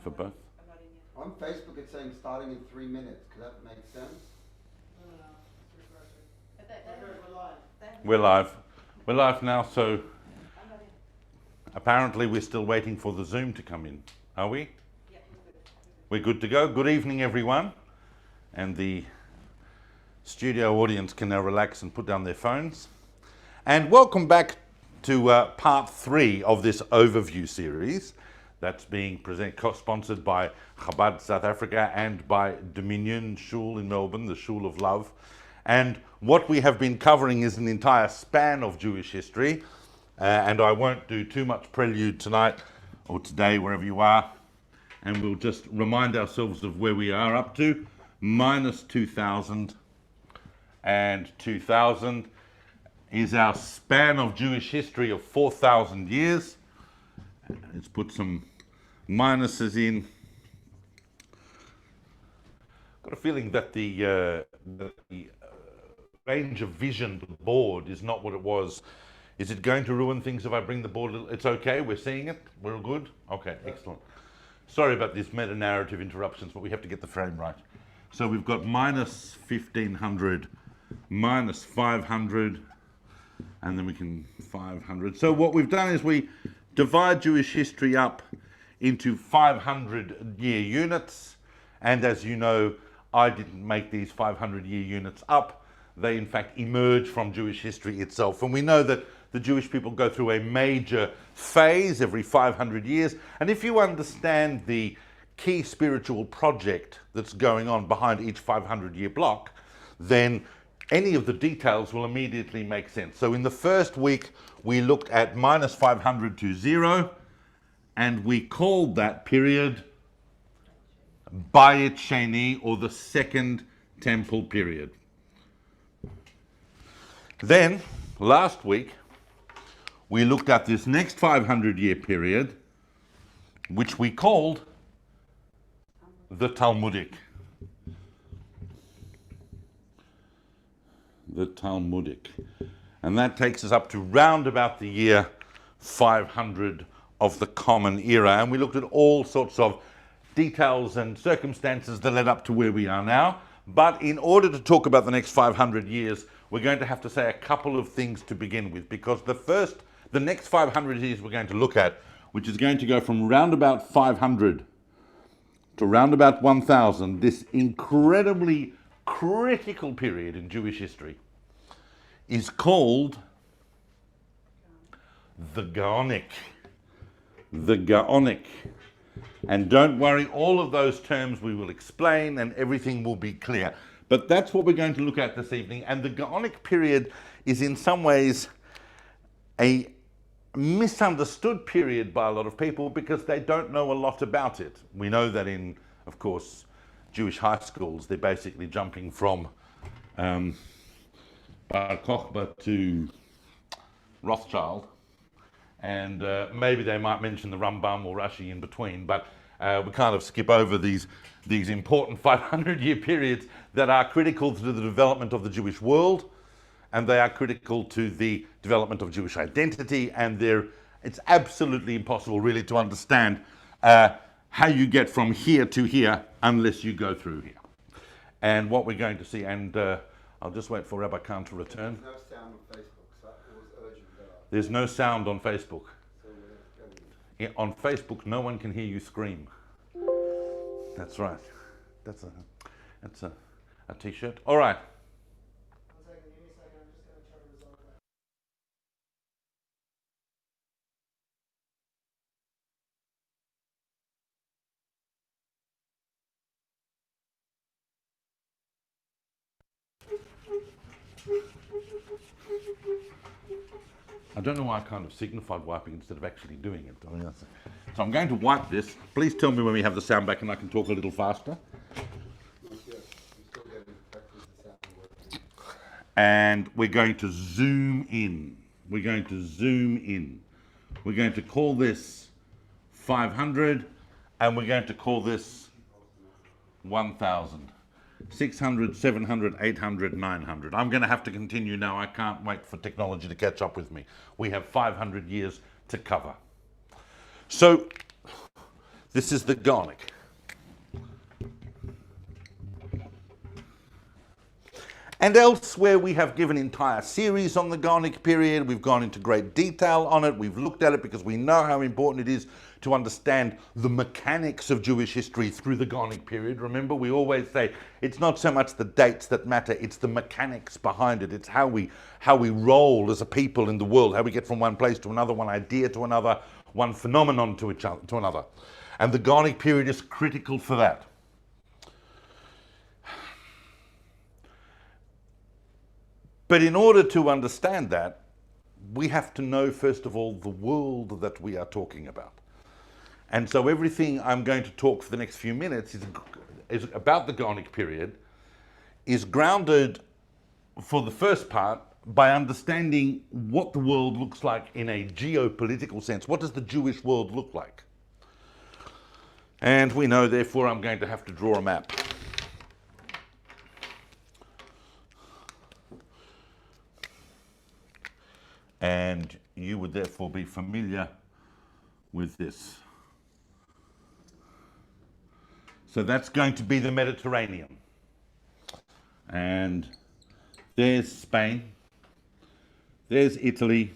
for both. On Facebook it's saying starting in 3 minutes. Could that make sense? We're live. We're live now, so apparently we're still waiting for the Zoom to come in. Are we? Yeah, we're good to go. Good evening, everyone. And the studio audience can now relax and put down their phones. And welcome back to part 3 of this overview series that's being co-sponsored by Chabad South Africa and by DaMinyan Shul in Melbourne, the Shul of Love. And what we have been covering is an entire span of Jewish history. And I won't do too much prelude tonight or today, wherever you are. And we'll just remind ourselves of where we are up to. Minus 2000 and 2000 is our span of Jewish history of 4,000 years. Let's put some minuses in. Got a feeling that the range of vision of the board is not what it was. Is it going to ruin things if I bring the board a little? It's okay, we're seeing it, we're all good? Okay, excellent. Sorry about these meta-narrative interruptions, but we have to get the frame right. So we've got minus 1500, minus 500, and then we can 500. So what we've done is we divide Jewish history up into 500-year units, and as you know, I didn't make these 500-year units up. They in fact emerge from Jewish history itself, and we know that the Jewish people go through a major phase every 500 years, and if you understand the key spiritual project that's going on behind each 500-year block, then any of the details will immediately make sense. So in the first week, we looked at minus 500 to 0, and we called that period Bayit Sheni, or the Second Temple period. Then, last week, we looked at this next 500-year period, which we called the Talmudic. The Talmudic. And that takes us up to round about the year 500 of the Common Era. And we looked at all sorts of details and circumstances that led up to where we are now. But in order to talk about the next 500 years, we're going to have to say a couple of things to begin with, because the next 500 years we're going to look at, which is going to go from round about 500 to round about 1000, this incredibly critical period in Jewish history is called the Gaonic. The Gaonic. And don't worry, all of those terms we will explain and everything will be clear. But that's what we're going to look at this evening. And the Gaonic period is in some ways a misunderstood period by a lot of people because they don't know a lot about it. We know that in, of course, Jewish high schools, they're basically jumping from Bar Kokhba to Rothschild, and maybe they might mention the Rambam or Rashi in between, but we kind of skip over these important 500-year periods that are critical to the development of the Jewish world, and they are critical to the development of Jewish identity, and it's absolutely impossible really to understand how you get from here to here unless you go through here. And what we're going to see, and I'll just wait for Rabbi Khan to return. There's no sound on Facebook, so it was urgent that There's no sound on Facebook. so Yeah, on Facebook, no one can hear you scream. That's right. That's a t-shirt. All right. I don't know why I kind of signified wiping instead of actually doing it. I mean, so I'm going to wipe this. Please tell me when we have the sound back and I can talk a little faster. And we're going to zoom in. We're going to zoom in. We're going to call this 500 and we're going to call this 1000. 600, 700, 800, 900. I'm going to have to continue now. I can't wait for technology to catch up with me. We have 500 years to cover. So This is the Garnic. And elsewhere we have given entire series on the Garnic period. We've gone into great detail on it. We've looked at it because we know how important it is to understand the mechanics of Jewish history through the Garnic period. Remember, we always say it's not so much the dates that matter, it's the mechanics behind it. It's how we roll as a people in the world, how we get from one place to another, one idea to another, one phenomenon to another. And the Garnic period is critical for that. But in order to understand that, we have to know, first of all, the world that we are talking about. And so everything I'm going to talk for the next few minutes is about the Garnic period, is grounded, for the first part, by understanding what the world looks like in a geopolitical sense. What does the Jewish world look like? And we know, therefore, I'm going to have to draw a map. And you would therefore be familiar with this. So that's going to be the Mediterranean. And there's Spain, there's Italy,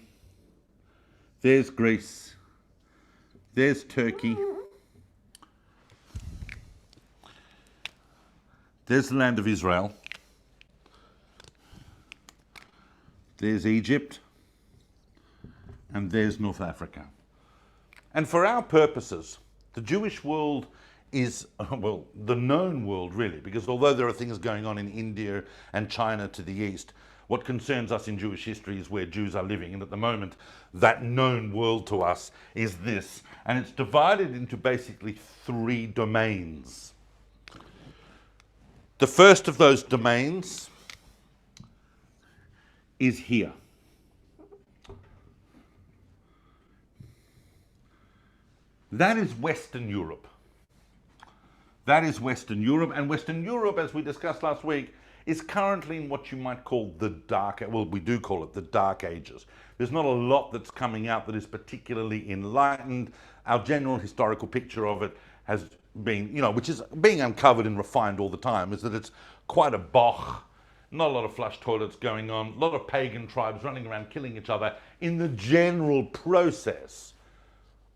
there's Greece, there's Turkey, there's the land of Israel, there's Egypt, and there's North Africa. And for our purposes, the Jewish world is, well, the known world really, because although there are things going on in India and China to the east, what concerns us in Jewish history is where Jews are living. And at the moment, that known world to us is this. And it's divided into basically three domains. The first of those domains is here. That is Western Europe. That is Western Europe, and Western Europe, as we discussed last week, is currently in what you might call the dark, well, we do call it the Dark Ages. There's not a lot that's coming out that is particularly enlightened. Our general historical picture of it has been, which is being uncovered and refined all the time, is that it's quite a bog, not a lot of flush toilets going on, a lot of pagan tribes running around killing each other in the general process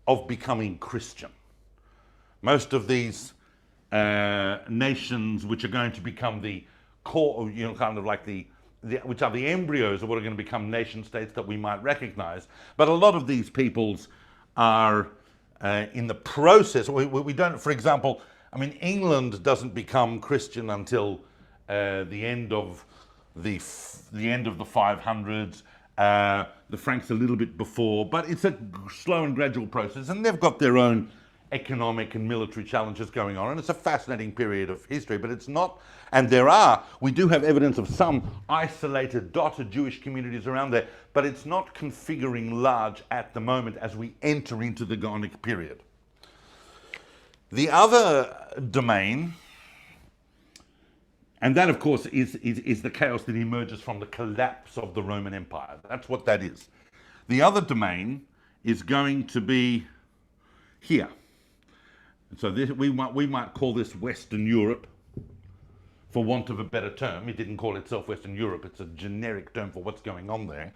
of becoming Christian. Most of these nations which are going to become the core, kind of like which are the embryos of what are going to become nation states that we might recognize. But a lot of these peoples are in the process. We don't, for example, England doesn't become Christian until the end of the 500s. The Franks a little bit before, but it's a slow and gradual process, and they've got their own economic and military challenges going on, and it's a fascinating period of history, but it's not, and we do have evidence of some isolated, dotted Jewish communities around there, but it's not configuring large at the moment as we enter into the Garnic period. The other domain, and that, of course, is the chaos that emerges from the collapse of the Roman Empire. That's what that is. The other domain is going to be here. So we might call this Western Europe, for want of a better term. It didn't call itself Western Europe. It's a generic term for what's going on there.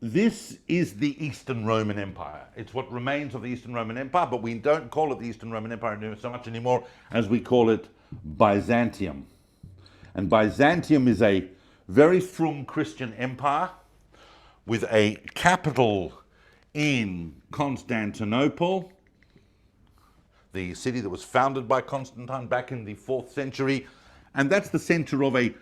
This is the Eastern Roman Empire. It's what remains of the Eastern Roman Empire, but we don't call it the Eastern Roman Empire so much anymore as we call it Byzantium. And Byzantium is a very frum Christian empire with a capital in Constantinople, the city that was founded by Constantine back in the 4th century. And that's the center of a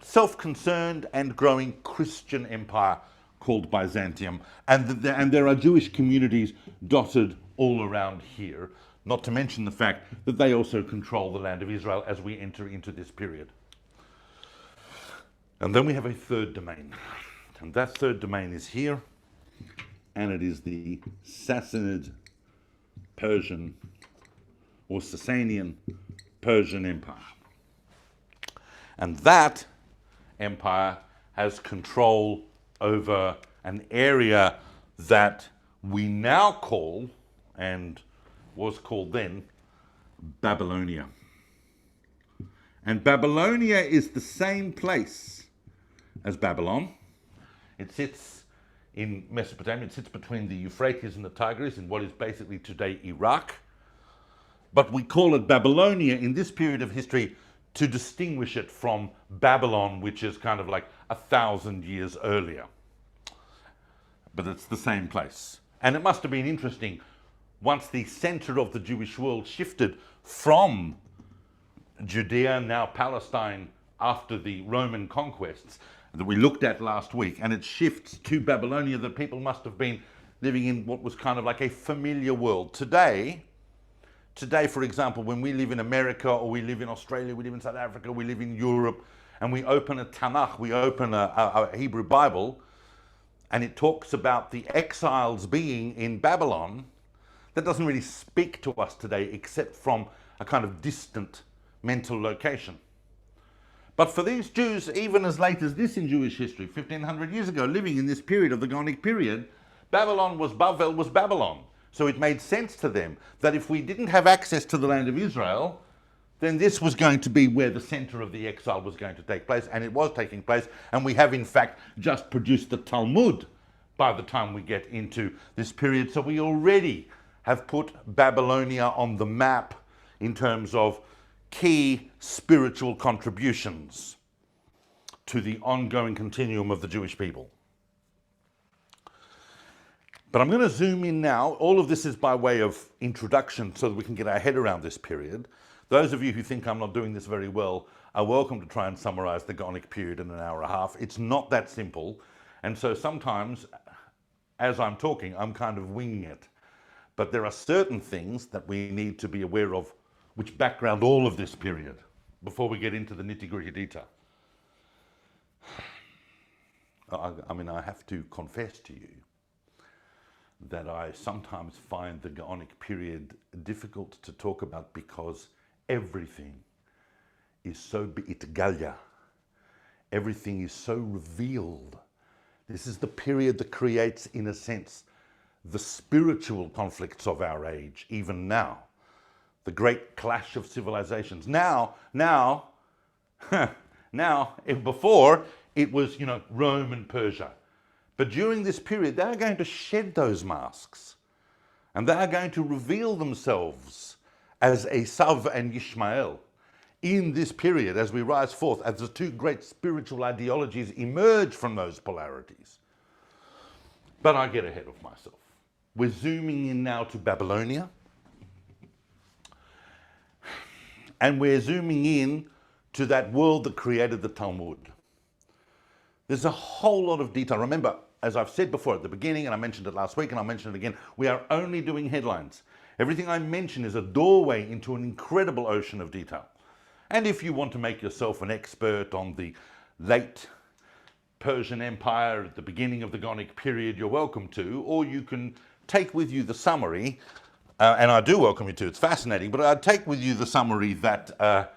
self-concerned and growing Christian empire called Byzantium. And there are Jewish communities dotted all around here, not to mention the fact that they also control the land of Israel as we enter into this period. And then we have a third domain. And that third domain is here, and it is the Sassanid Persian or Sasanian Persian Empire. And that empire has control over an area that we now call, and was called then, Babylonia. And Babylonia is the same place as Babylon. It sits in Mesopotamia. It sits between the Euphrates and the Tigris in what is basically today Iraq. But we call it Babylonia in this period of history to distinguish it from Babylon, which is kind of like 1,000 years earlier. But it's the same place. And it must have been interesting once the center of the Jewish world shifted from Judea, now Palestine, after the Roman conquests that we looked at last week, and it shifts to Babylonia, that people must have been living in what was kind of like a familiar world. Today, for example, when we live in America, or we live in Australia, we live in South Africa, we live in Europe, and we open a Tanakh, we open a Hebrew Bible, and it talks about the exiles being in Babylon, that doesn't really speak to us today except from a kind of distant mental location. But for these Jews, even as late as this in Jewish history, 1,500 years ago, living in this period of the Gaonic period, Babylon was Bavel, was Babylon. So it made sense to them that if we didn't have access to the land of Israel, then this was going to be where the center of the exile was going to take place, and it was taking place, and we have in fact just produced the Talmud by the time we get into this period. So we already have put Babylonia on the map in terms of key spiritual contributions to the ongoing continuum of the Jewish people. But I'm going to zoom in now. All of this is by way of introduction so that we can get our head around this period. Those of you who think I'm not doing this very well are welcome to try and summarize the Gaonic period in an hour and a half. It's not that simple. And so sometimes, as I'm talking, I'm kind of winging it. But there are certain things that we need to be aware of which background all of this period before we get into the nitty-gritty detail. I mean, I have to confess to you that I sometimes find the Gaonic period difficult to talk about because everything is so itgalia. Everything is so revealed. This is the period that creates, in a sense, the spiritual conflicts of our age, even now. The great clash of civilizations. Before it was, Rome and Persia. But during this period, they are going to shed those masks. And they are going to reveal themselves as Esav and Ishmael in this period as we rise forth, as the two great spiritual ideologies emerge from those polarities. But I get ahead of myself. We're zooming in now to Babylonia. And we're zooming in to that world that created the Talmud. There's a whole lot of detail. Remember, as I've said before at the beginning, and I mentioned it last week, and I'll mention it again, we are only doing headlines. Everything I mention is a doorway into an incredible ocean of detail. And if you want to make yourself an expert on the late Persian Empire at the beginning of the Gaonic period, you're welcome to, or you can take with you the summary, and I do welcome you to, it's fascinating, but I'd take with you the summary that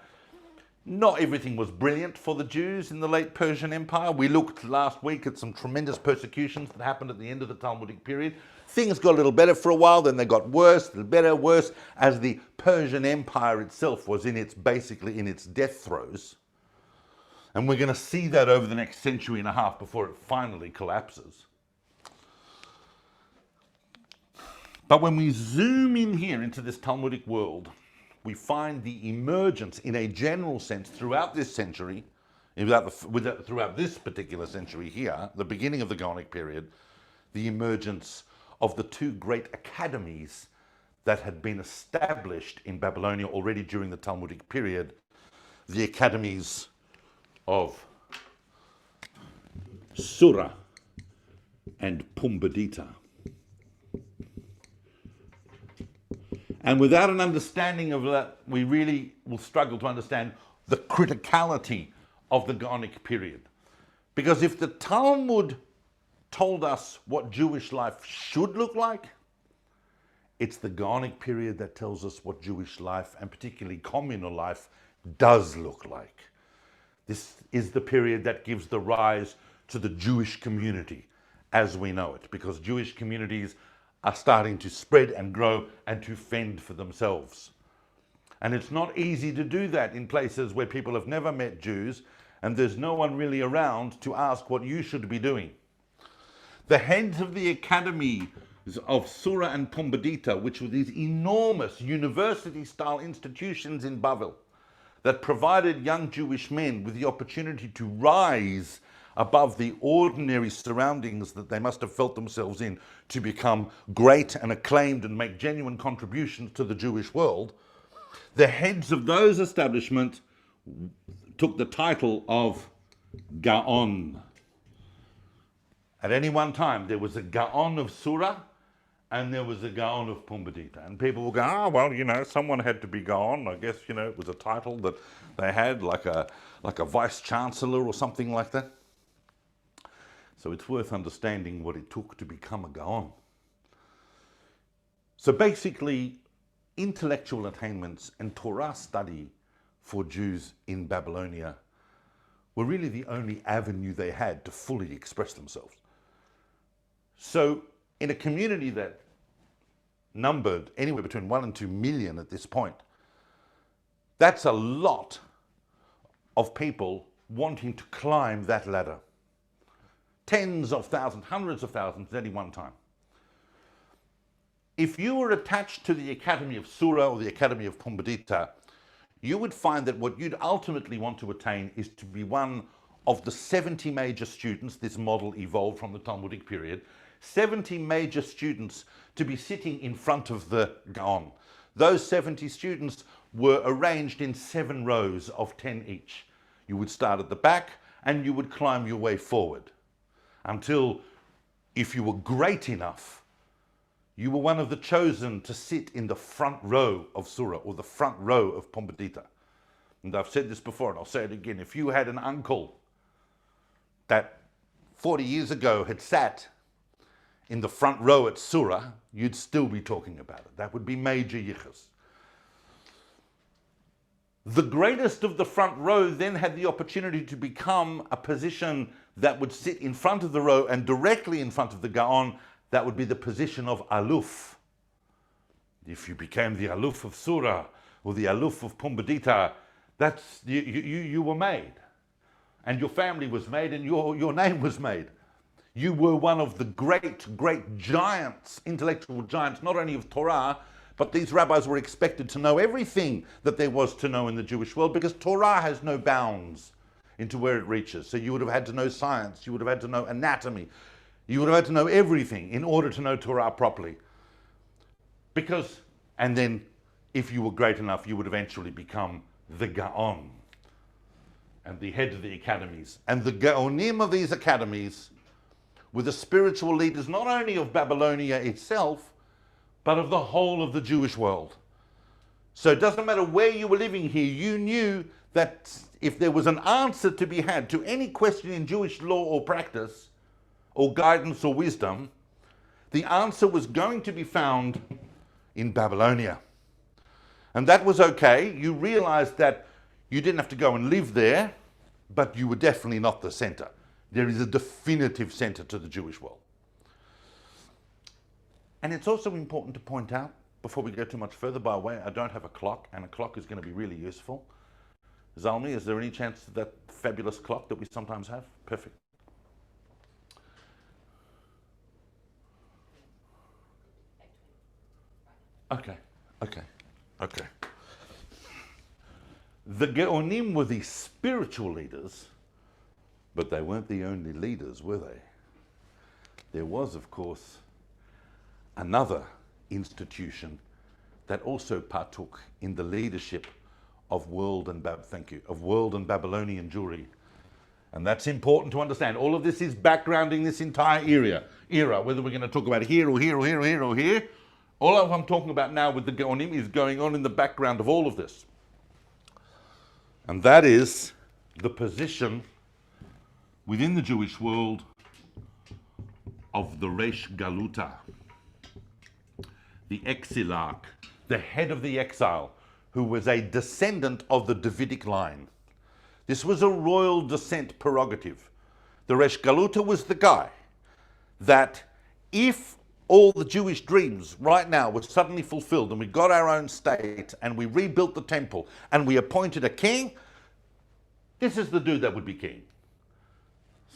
not everything was brilliant for the Jews in the late Persian Empire. We looked last week at some tremendous persecutions that happened at the end of the Talmudic period. Things got a little better for a while, then they got worse, a little better, worse, as the Persian Empire itself was basically in its death throes. And we're going to see that over the next century and a half before it finally collapses. But when we zoom in here into this Talmudic world, we find the emergence in a general sense throughout this century, throughout this particular century here, the beginning of the Gaonic period, the emergence of the two great academies that had been established in Babylonia already during the Talmudic period, the academies of Sura and Pumbedita. And without an understanding of that, we really will struggle to understand the criticality of the Gaonic period. Because if the Talmud told us what Jewish life should look like, it's the Gaonic period that tells us what Jewish life, and particularly communal life, does look like. This is the period that gives the rise to the Jewish community as we know it, because Jewish communities are starting to spread and grow and to fend for themselves. And it's not easy to do that in places where people have never met Jews and there's no one really around to ask what you should be doing. The heads of the academies of Sura and Pumbedita, which were these enormous university-style institutions in Babel that provided young Jewish men with the opportunity to rise above the ordinary surroundings that they must have felt themselves in to become great and acclaimed and make genuine contributions to the Jewish world, the heads of those establishments took the title of Gaon. At any one time, there was a Gaon of Surah and there was a Gaon of Pumbedita. And people will go, well, someone had to be Gaon. I guess, it was a title that they had, like a vice-chancellor or something like that. So it's worth understanding what it took to become a Gaon. So basically, intellectual attainments and Torah study for Jews in Babylonia were really the only avenue they had to fully express themselves. So in a community that numbered anywhere between 1 and 2 million at this point, that's a lot of people wanting to climb that ladder. Tens of thousands, hundreds of thousands at any one time. If you were attached to the Academy of Surah or the Academy of Pumbedita, you would find that what you'd ultimately want to attain is to be one of the 70 major students. This model evolved from the Talmudic period. 70 major students to be sitting in front of the Gaon. Those 70 students were arranged in 7 rows of 10 each. You would start at the back and you would climb your way forward until, if you were great enough, you were one of the chosen to sit in the front row of Surah or the front row of Pumbedita. And I've said this before and I'll say it again. If you had an uncle that 40 years ago had sat in the front row at Surah, you'd still be talking about it. That would be major yichus. The greatest of the front row then had the opportunity to become a position that would sit in front of the row and directly in front of the Gaon. That would be the position of aluf. If you became the aluf of Surah or the aluf of Pumbedita, that's you were made, and your family was made, and your name was made. You were one of the great giants, intellectual giants, not only of Torah, but these rabbis were expected to know everything that there was to know in the Jewish world, because Torah has no bounds into where it reaches. So you would have had to know science, you would have had to know anatomy, you would have had to know everything in order to know Torah properly. And then if you were great enough, you would eventually become the Gaon and the head of the academies. And the Gaonim of these academies were the spiritual leaders not only of Babylonia itself, but of the whole of the Jewish world. So it doesn't matter where you were living here, you knew that if there was an answer to be had to any question in Jewish law or practice, or guidance or wisdom, the answer was going to be found in Babylonia. And that was okay. You realized that you didn't have to go and live there, but you were definitely not the center. There is a definitive center to the Jewish world. And it's also important to point out, before we go too much further, by the way, I don't have a clock, and a clock is going to be really useful. Zalmi, is there any chance of that fabulous clock that we sometimes have? Perfect. Okay. The Geonim were the spiritual leaders, but they weren't the only leaders, were they? There was, of course, another institution that also partook in the leadership of world and Babylonian Jewry. And that's important to understand. All of this is backgrounding this entire era, whether we're going to talk about here or here or here or here or here. All of I'm talking about now with the Geonim is going on in the background of all of this. And that is the position within the Jewish world of the Resh Galuta, the exilarch, the head of the exile, who was a descendant of the Davidic line. This was a royal descent prerogative. The Resh Galuta was the guy that if all the Jewish dreams right now were suddenly fulfilled and we got our own state and we rebuilt the temple and we appointed a king, this is the dude that would be king.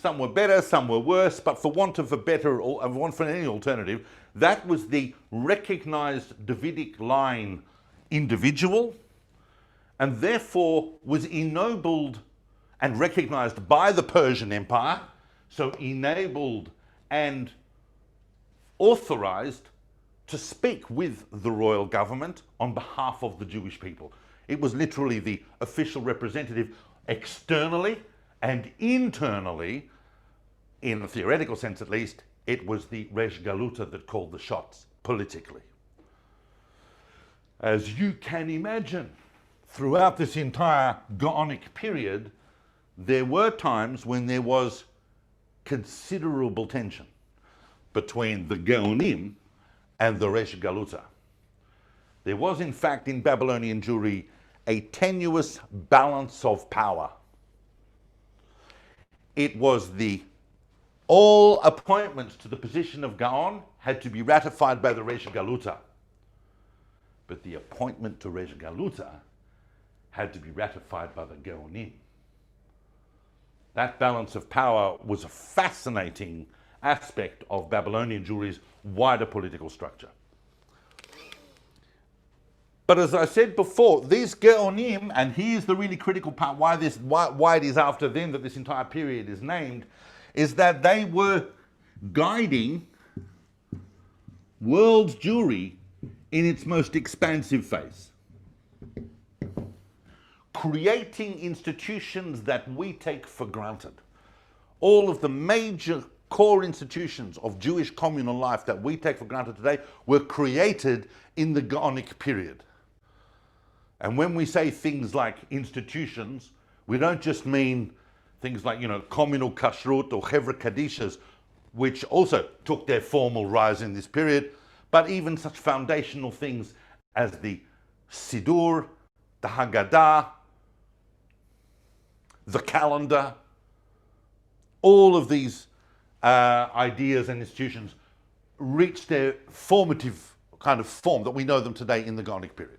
Some were better, some were worse, but for want of a better, or want for any alternative, that was the recognized Davidic line individual, and therefore was ennobled and recognized by the Persian Empire, so enabled and authorized to speak with the royal government on behalf of the Jewish people. It was literally the official representative externally and internally, in a theoretical sense at least. It was the Resh Galuta that called the shots politically. As you can imagine, throughout this entire Gaonic period, there were times when there was considerable tension between the Gaonim and the Resh Galuta. There was, in fact, in Babylonian Jewry, a tenuous balance of power. It was all appointments to the position of Gaon had to be ratified by the Resh Galuta. But the appointment to Resh Galuta had to be ratified by the Gaonim. That balance of power was a fascinating aspect of Babylonian Jewry's wider political structure. But as I said before, these Gaonim, and here's the really critical part, why it is after them that this entire period is named, is that they were guiding world Jewry in its most expansive phase, creating institutions that we take for granted. All of the major core institutions of Jewish communal life that we take for granted today were created in the Gaonic period. And when we say things like institutions, we don't just mean things like, communal kashrut or chevra kadishas, which also took their formal rise in this period, but even such foundational things as the Siddur, the Haggadah, the calendar. All of these ideas and institutions reached their formative kind of form that we know them today in the Gaonic period.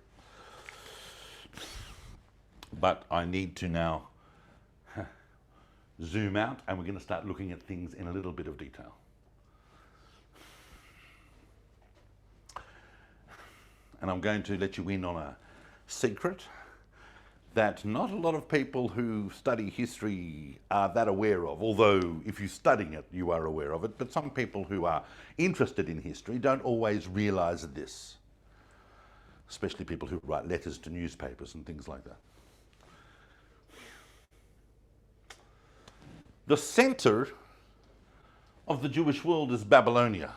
But I need to now zoom out, and we're going to start looking at things in a little bit of detail. And I'm going to let you in on a secret that not a lot of people who study history are that aware of, although if you're studying it, you are aware of it. But some people who are interested in history don't always realize this, especially people who write letters to newspapers and things like that. The center of the Jewish world is Babylonia.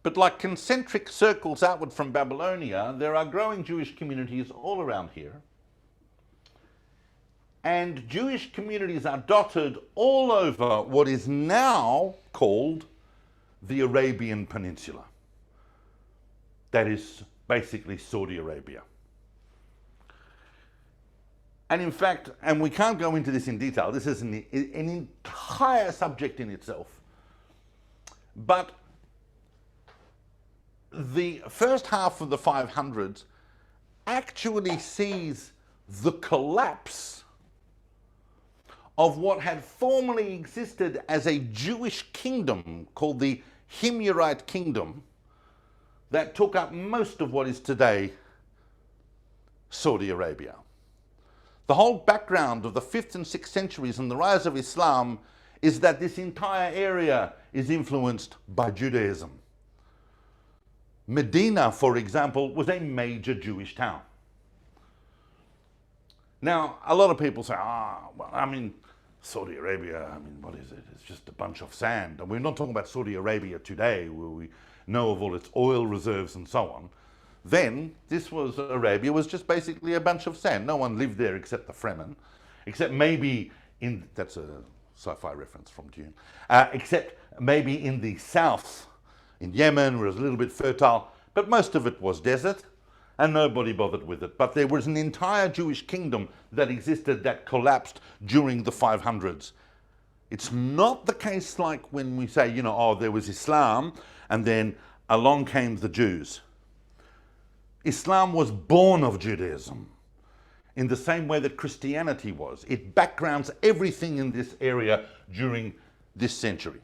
But like concentric circles outward from Babylonia, there are growing Jewish communities all around here. And Jewish communities are dotted all over what is now called the Arabian Peninsula. That is basically Saudi Arabia. And in fact, and we can't go into this in detail, this is an entire subject in itself, but the first half of the 500s actually sees the collapse of what had formerly existed as a Jewish kingdom called the Himyarite Kingdom that took up most of what is today Saudi Arabia. The whole background of the 5th and 6th centuries and the rise of Islam is that this entire area is influenced by Judaism. Medina, for example, was a major Jewish town. Now, a lot of people say, Saudi Arabia, what is it? It's just a bunch of sand. And we're not talking about Saudi Arabia today, where we know of all its oil reserves and so on. Then, Arabia was just basically a bunch of sand. No one lived there except the Fremen, except maybe that's a sci-fi reference from Dune, except maybe in the south, in Yemen, where it was a little bit fertile, but most of it was desert, and nobody bothered with it. But there was an entire Jewish kingdom that existed that collapsed during the 500s. It's not the case like when we say, you know, oh, there was Islam and then along came the Jews. Islam was born of Judaism in the same way that Christianity was. It backgrounds everything in this area during this century.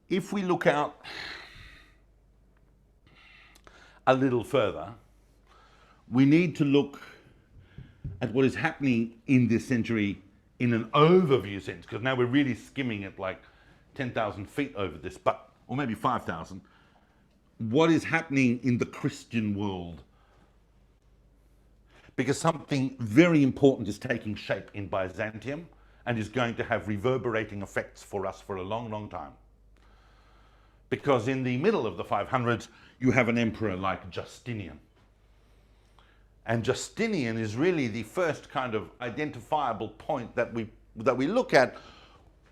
If we look out a little further, we need to look at what is happening in this century in an overview sense, because now we're really skimming it like 10,000 feet over this, but or maybe 5,000. What is happening in the Christian world? Because something very important is taking shape in Byzantium and is going to have reverberating effects for us for a long, long time. Because in the middle of the 500s, you have an emperor like Justinian. And Justinian is really the first kind of identifiable point that we look at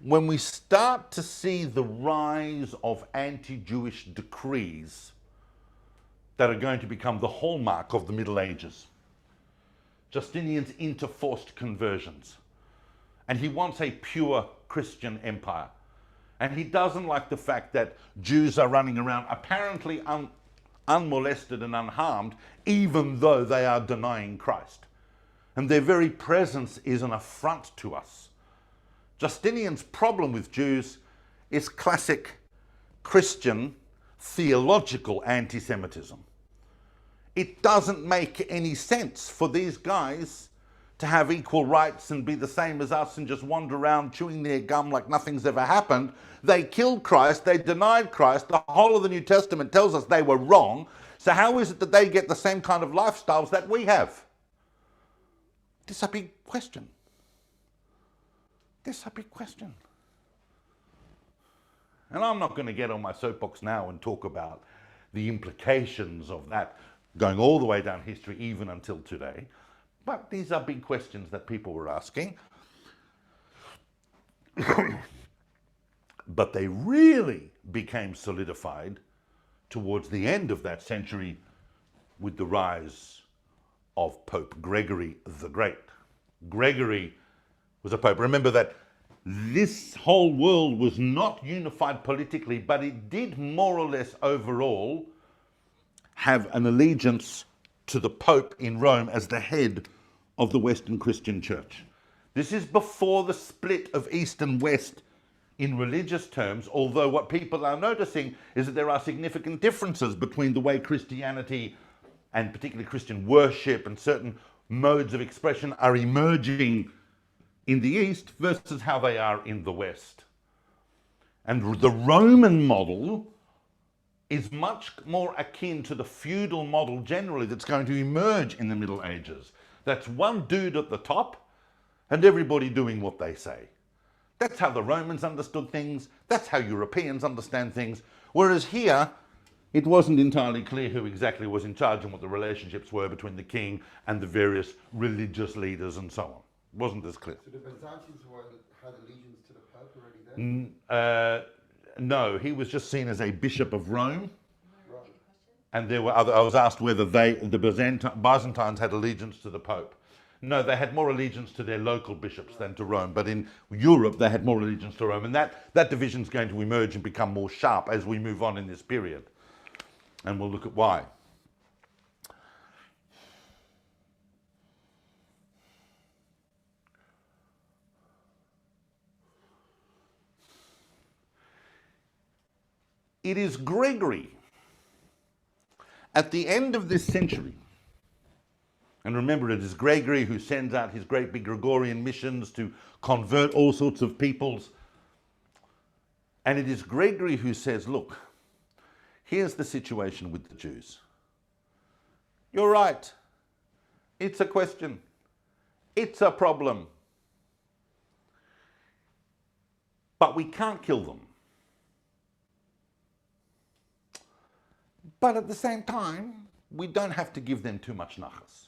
when we start to see the rise of anti-Jewish decrees that are going to become the hallmark of the Middle Ages. Justinian's into forced conversions. And he wants a pure Christian empire. And he doesn't like the fact that Jews are running around apparently unmolested and unharmed, even though they are denying Christ. And their very presence is an affront to us. Justinian's problem with Jews is classic Christian theological anti-Semitism. It doesn't make any sense for these guys to have equal rights and be the same as us and just wander around chewing their gum like nothing's ever happened. They killed Christ, they denied Christ, the whole of the New Testament tells us they were wrong, so how is it that they get the same kind of lifestyles that we have? This is a big question. This is a big question. And I'm not going to get on my soapbox now and talk about the implications of that going all the way down history, even until today. But these are big questions that people were asking. But they really became solidified towards the end of that century with the rise of Pope Gregory the Great. Gregory was a pope. Remember that this whole world was not unified politically, but it did more or less overall have an allegiance to the Pope in Rome as the head of the Western Christian Church. This is before the split of East and West in religious terms, although what people are noticing is that there are significant differences between the way Christianity and particularly Christian worship and certain modes of expression are emerging in the East versus how they are in the West. And the Roman model is much more akin to the feudal model generally that's going to emerge in the Middle Ages. That's one dude at the top and everybody doing what they say. That's how the Romans understood things. That's how Europeans understand things. Whereas here, it wasn't entirely clear who exactly was in charge and what the relationships were between the king and the various religious leaders and so on. It wasn't as clear. So the Byzantines had allegiance to the Pope already then? No, he was just seen as a bishop of Rome. Right. And there were other, I was asked whether the Byzantines had allegiance to the Pope. No, they had more allegiance to their local bishops than to Rome. But in Europe, they had more allegiance to Rome. And that division is going to emerge and become more sharp as we move on in this period. And we'll look at why. It is Gregory at the end of this century, and remember it is Gregory who sends out his great big Gregorian missions to convert all sorts of peoples, and it is Gregory who says, look, here's the situation with the Jews. You're right, it's a question, it's a problem, but we can't kill them. But at the same time, we don't have to give them too much nachas.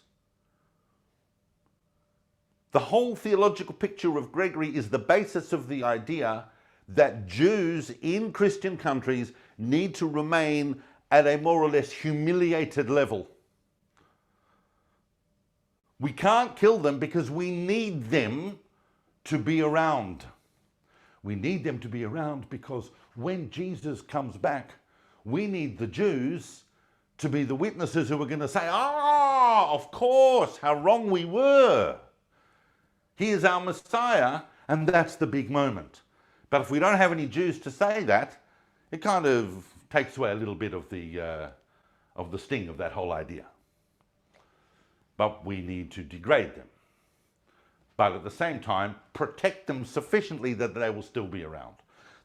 The whole theological picture of Gregory is the basis of the idea that Jews in Christian countries need to remain at a more or less humiliated level. We can't kill them because we need them to be around. We need them to be around because when Jesus comes back, we need the Jews to be the witnesses who are going to say, "Ah, of course, how wrong we were. He is our Messiah," and that's the big moment. But if we don't have any Jews to say that, it kind of takes away a little bit of the sting of that whole idea. But we need to degrade them. But at the same time, protect them sufficiently that they will still be around.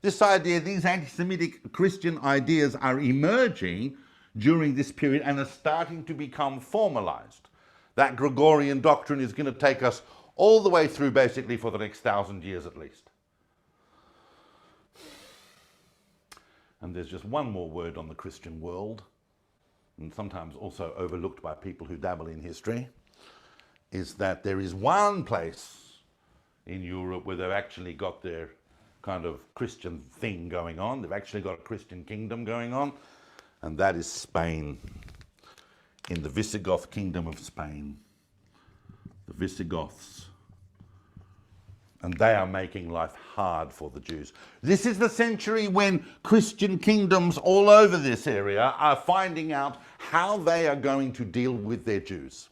This idea, these anti-Semitic Christian ideas are emerging during this period and are starting to become formalized. That Gregorian doctrine is going to take us all the way through basically for the next 1,000 years at least. And there's just one more word on the Christian world, and sometimes also overlooked by people who dabble in history, is that there is one place in Europe where they've actually got their kind of Christian thing going on. They've actually got a Christian kingdom going on, and that is Spain. In the Visigoth kingdom of Spain. The Visigoths. And they are making life hard for the Jews. This is the century when Christian kingdoms all over this area are finding out how they are going to deal with their Jews.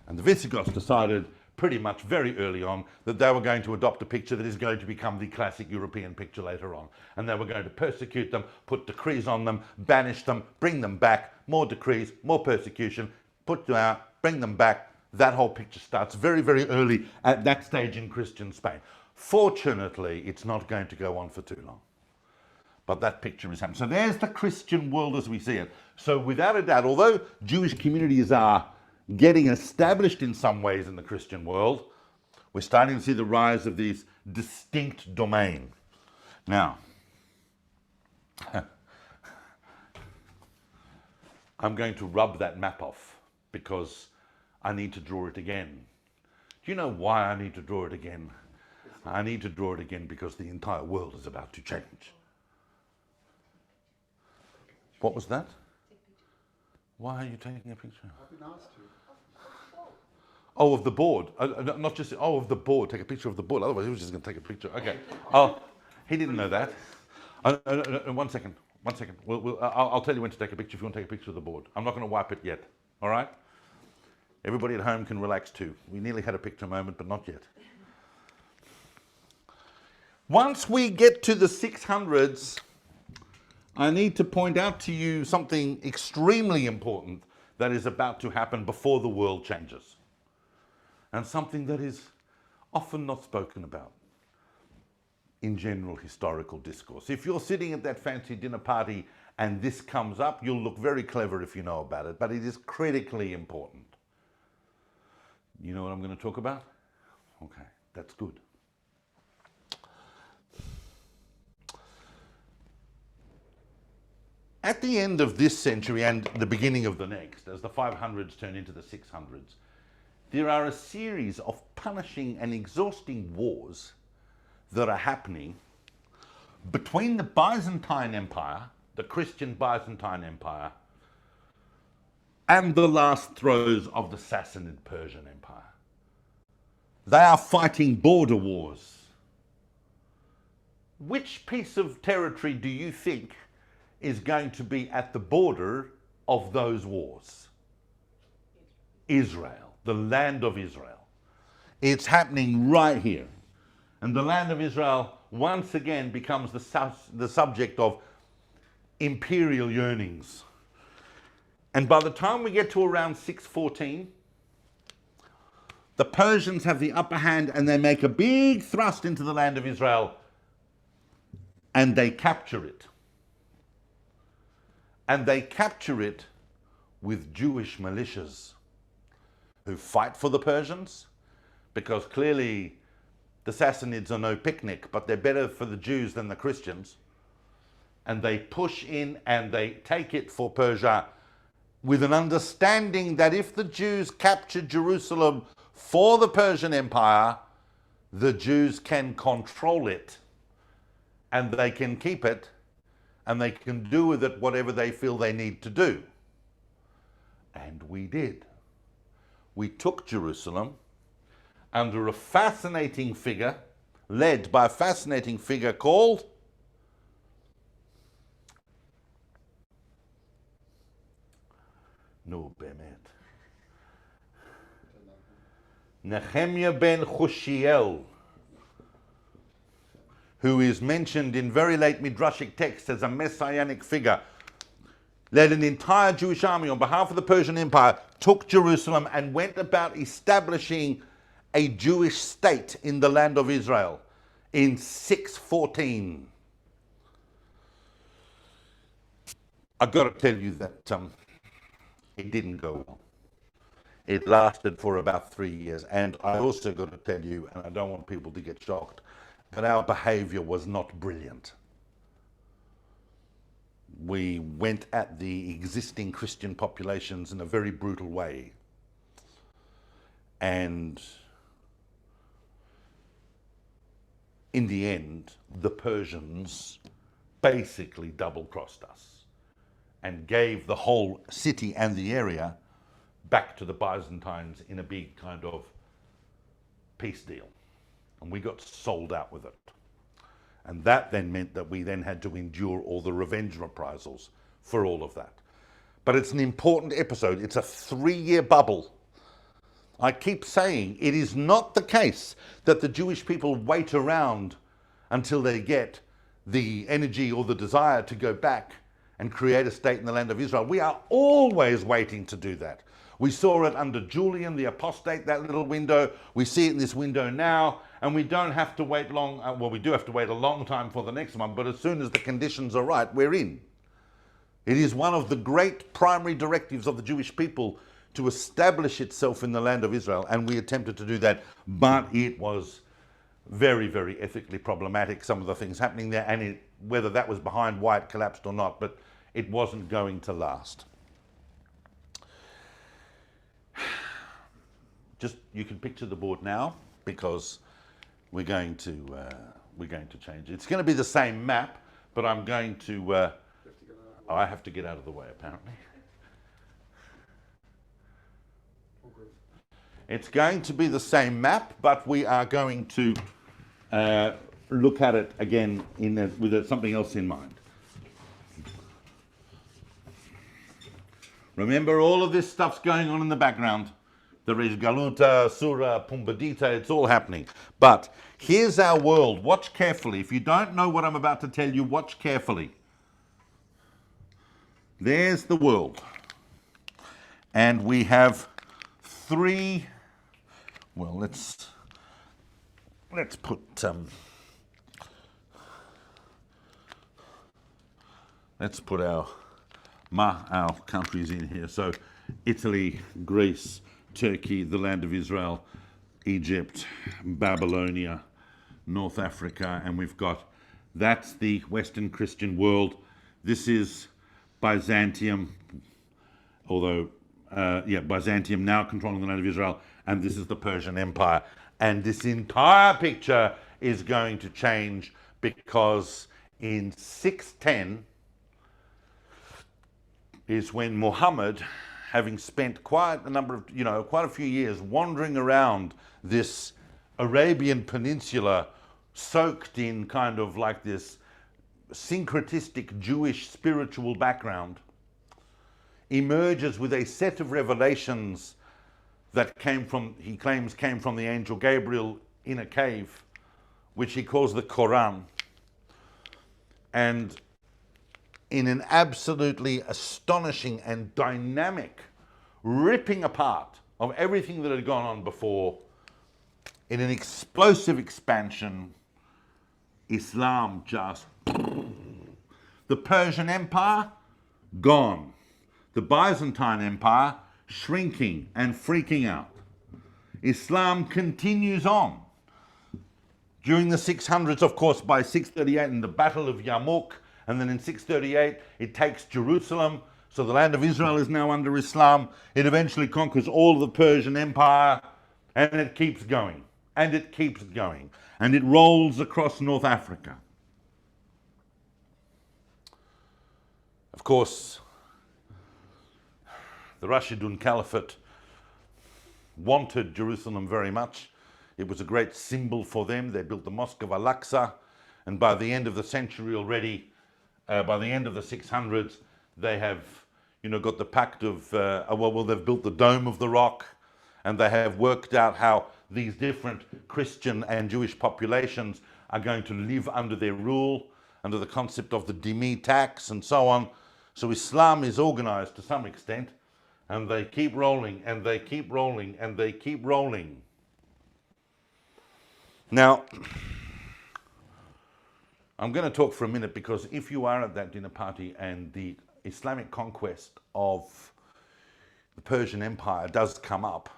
And the Visigoths decided pretty much very early on that they were going to adopt a picture that is going to become the classic European picture later on. And they were going to persecute them, put decrees on them, banish them, bring them back, more decrees, more persecution, put them out, bring them back. That whole picture starts very, very early at that stage in Christian Spain. Fortunately, it's not going to go on for too long. But that picture is happening. So there's the Christian world as we see it. So without a doubt, although Jewish communities are getting established in some ways in the Christian world, we're starting to see the rise of these distinct domains. Now, I'm going to rub that map off because I need to draw it again. Do you know why I need to draw it again? I need to draw it again because the entire world is about to change. What was that? Why are you taking a picture? I've been asked to. Oh, of the board. Not just, oh, of the board. Take a picture of the board. Otherwise, he was just going to take a picture. Okay. Oh, he didn't know that. 1 second. 1 second. I'll tell you when to take a picture if you want to take a picture of the board. I'm not going to wipe it yet. All right? Everybody at home can relax too. We nearly had a picture moment, but not yet. Once we get to the 600s, I need to point out to you something extremely important that is about to happen before the world changes. And something that is often not spoken about in general historical discourse. If you're sitting at that fancy dinner party and this comes up, you'll look very clever if you know about it, but it is critically important. You know what I'm going to talk about? Okay, that's good. At the end of this century and the beginning of the next, as the 500s turn into the 600s, there are a series of punishing and exhausting wars that are happening between the Byzantine Empire, the Christian Byzantine Empire, and the last throes of the Sassanid Persian Empire. They are fighting border wars. Which piece of territory do you think is going to be at the border of those wars? Israel, the land of Israel. It's happening right here. And the land of Israel once again becomes the subject of imperial yearnings. And by the time we get to around 614, the Persians have the upper hand and they make a big thrust into the land of Israel and they capture it. And they capture it with Jewish militias who fight for the Persians, because clearly the Sassanids are no picnic, but they're better for the Jews than the Christians. And they push in and they take it for Persia with an understanding that if the Jews capture Jerusalem for the Persian Empire, the Jews can control it and they can keep it and they can do with it whatever they feel they need to do. And we did. we took Jerusalem under a fascinating figure, led by a fascinating figure called no Bemet. Nehemiah ben Chushiel, who is mentioned in very late Midrashic texts as a messianic figure, led an entire Jewish army on behalf of the Persian Empire, took Jerusalem and went about establishing a Jewish state in the land of Israel in 614. I've got to tell you that it didn't go well. It lasted for about 3 years. And I also got to tell you, and I don't want people to get shocked, but our behavior was not brilliant. We went at the existing Christian populations in a very brutal way. And in the end, the Persians basically double-crossed us and gave the whole city and the area back to the Byzantines in a big kind of peace deal. And we got sold out with it. And that then meant that we then had to endure all the revenge reprisals for all of that. But it's an important episode. It's a 3-year bubble. I keep saying it is not the case that the Jewish people wait around until they get the energy or the desire to go back and create a state in the land of Israel. We are always waiting to do that. We saw it under Julian, the apostate, that little window. We see it in this window now, and we don't have to wait long. Well, we do have to wait a long time for the next one, but as soon as the conditions are right, we're in. It is one of the great primary directives of the Jewish people to establish itself in the land of Israel, and we attempted to do that, but it was very, very ethically problematic, some of the things happening there, and whether that was behind why it collapsed or not, but it wasn't going to last. Just, you can picture the board now, because we're going to change it. It's going to be the same map, but I'm going to, I have to get out of the way apparently. It's going to be the same map, but we are going to look at it again with something else in mind. Remember, all of this stuff's going on in the background. There is Galuta, Surah, Pumbedita, it's all happening. But here's our world. Watch carefully. If you don't know what I'm about to tell you, watch carefully. There's the world. And we have 3, well, let's put our countries in here. So Italy, Greece, Turkey, the land of Israel, Egypt, Babylonia, North Africa, and we've got, that's the Western Christian world. This is Byzantium, although, Byzantium now controlling the land of Israel, and this is the Persian Empire. And this entire picture is going to change because in 610 is when Muhammad, having spent quite a few years wandering around this Arabian Peninsula, soaked in kind of like this syncretistic Jewish spiritual background, emerges with a set of revelations that he claims came from the angel Gabriel in a cave, which he calls the Quran. And in an absolutely astonishing and dynamic ripping apart of everything that had gone on before, in an explosive expansion, Islam just... The Persian Empire, gone. The Byzantine Empire, shrinking and freaking out. Islam continues on. During the 600s, of course, by 638 in the Battle of Yarmouk, and then in 638, it takes Jerusalem. So the land of Israel is now under Islam. It eventually conquers all of the Persian Empire, and it keeps going, and it keeps going, and it rolls across North Africa. Of course, the Rashidun Caliphate wanted Jerusalem very much. It was a great symbol for them. They built the Mosque of Al-Aqsa, and by the end of the century already, by the end of the 600s, they have, got the pact of, they've built the Dome of the Rock, and they have worked out how these different Christian and Jewish populations are going to live under their rule, under the concept of the dhimmi tax and so on. So Islam is organized to some extent, and they keep rolling, and they keep rolling, and they keep rolling. Now, I'm going to talk for a minute, because if you are at that dinner party and the Islamic conquest of the Persian Empire does come up,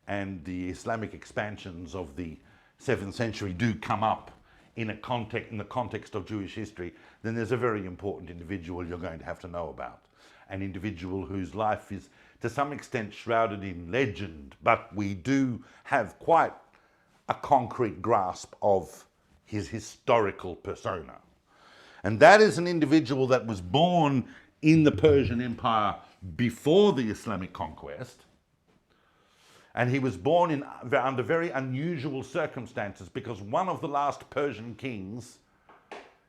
and the Islamic expansions of the 7th century do come up in the context of Jewish history, then there's a very important individual you're going to have to know about. An individual whose life is to some extent shrouded in legend, but we do have quite a concrete grasp of his historical persona. And that is an individual that was born in the Persian Empire before the Islamic conquest. And he was born under very unusual circumstances, because one of the last Persian kings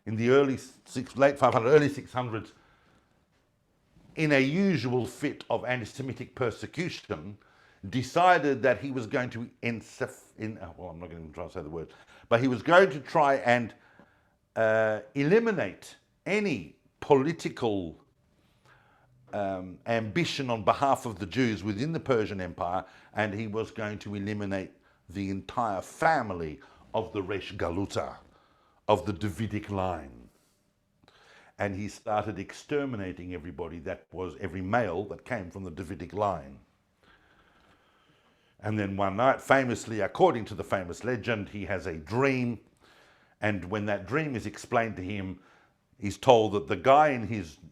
in the late 500s, early 600s, in a usual fit of anti-Semitic persecution, decided that he was going to I'm not going to try to say the word, but he was going to try and eliminate any political ambition on behalf of the Jews within the Persian Empire, and he was going to eliminate the entire family of the Resh Galuta, of the Davidic line. And he started exterminating everybody every male that came from the Davidic line. And then one night, famously, according to the famous legend, he has a dream, and when that dream is explained to him, he's told that the guy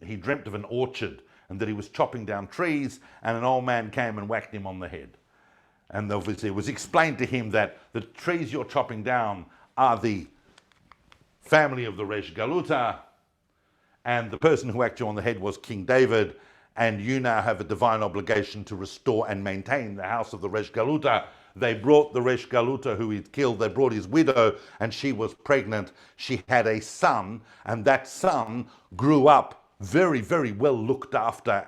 he dreamt of an orchard, and that he was chopping down trees, and an old man came and whacked him on the head. And obviously it was explained to him that the trees you're chopping down are the family of the Resh Galuta, and the person who whacked you on the head was King David, and you now have a divine obligation to restore and maintain the house of the Resh Galuta. They brought the Resh Galuta who he'd killed, they brought his widow, and she was pregnant. She had a son, and that son grew up very, very well looked after,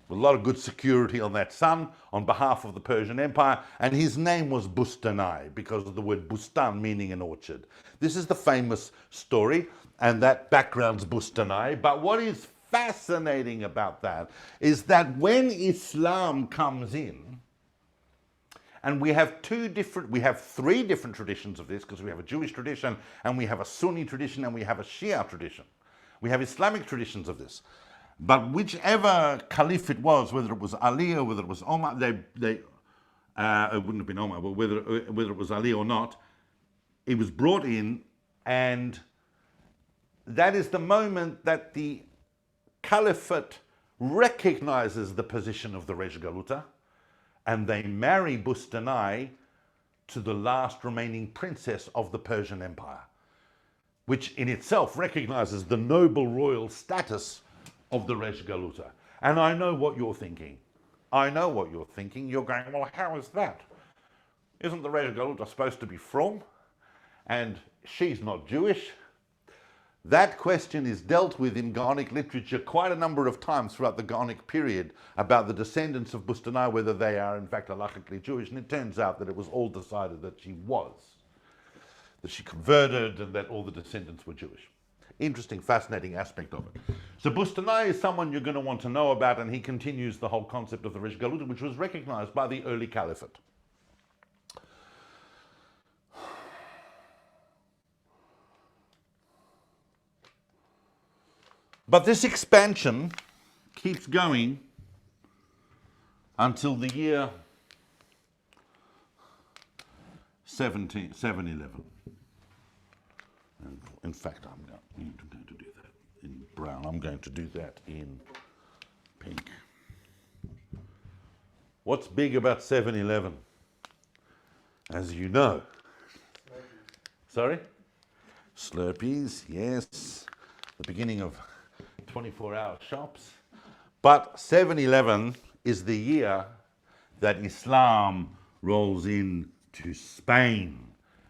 with a lot of good security on that son on behalf of the Persian Empire, and his name was Bustanai, because of the word bustan, meaning an orchard. This is the famous story, and that background's Bustanai. But what is fascinating about that is that when Islam comes in, and we have three different traditions of this, because we have a Jewish tradition, and we have a Sunni tradition, and we have a Shia tradition. We have Islamic traditions of this. But whichever caliph it was, whether it was Ali or whether it was Omar, it wouldn't have been Omar, but whether it was Ali or not, it was brought in, and that is the moment that the caliphate recognizes the position of the Resh Galuta, and they marry Bustanai to the last remaining princess of the Persian Empire, which in itself recognizes the noble royal status of the Resh Galuta. And I know what you're thinking. I know what you're thinking. You're going, well, how is that? Isn't the Resh Galuta supposed to be from? And she's not Jewish. That question is dealt with in Gaonic literature quite a number of times throughout the Gaonic period, about the descendants of Bustanai, whether they are in fact halachically Jewish, and it turns out that it was all decided that she was, that she converted, and that all the descendants were Jewish. Interesting, fascinating aspect of it. So Bustanai is someone you're going to want to know about, and he continues the whole concept of the Resh Galuta, which was recognized by the early caliphate. But this expansion keeps going until the year 711. And in fact, I'm going to do that in brown. I'm going to do that in pink. What's big about 711? As you know. Slurpees. Sorry? Slurpees, yes. The beginning of 24-hour shops. But 711 is the year that Islam rolls in to Spain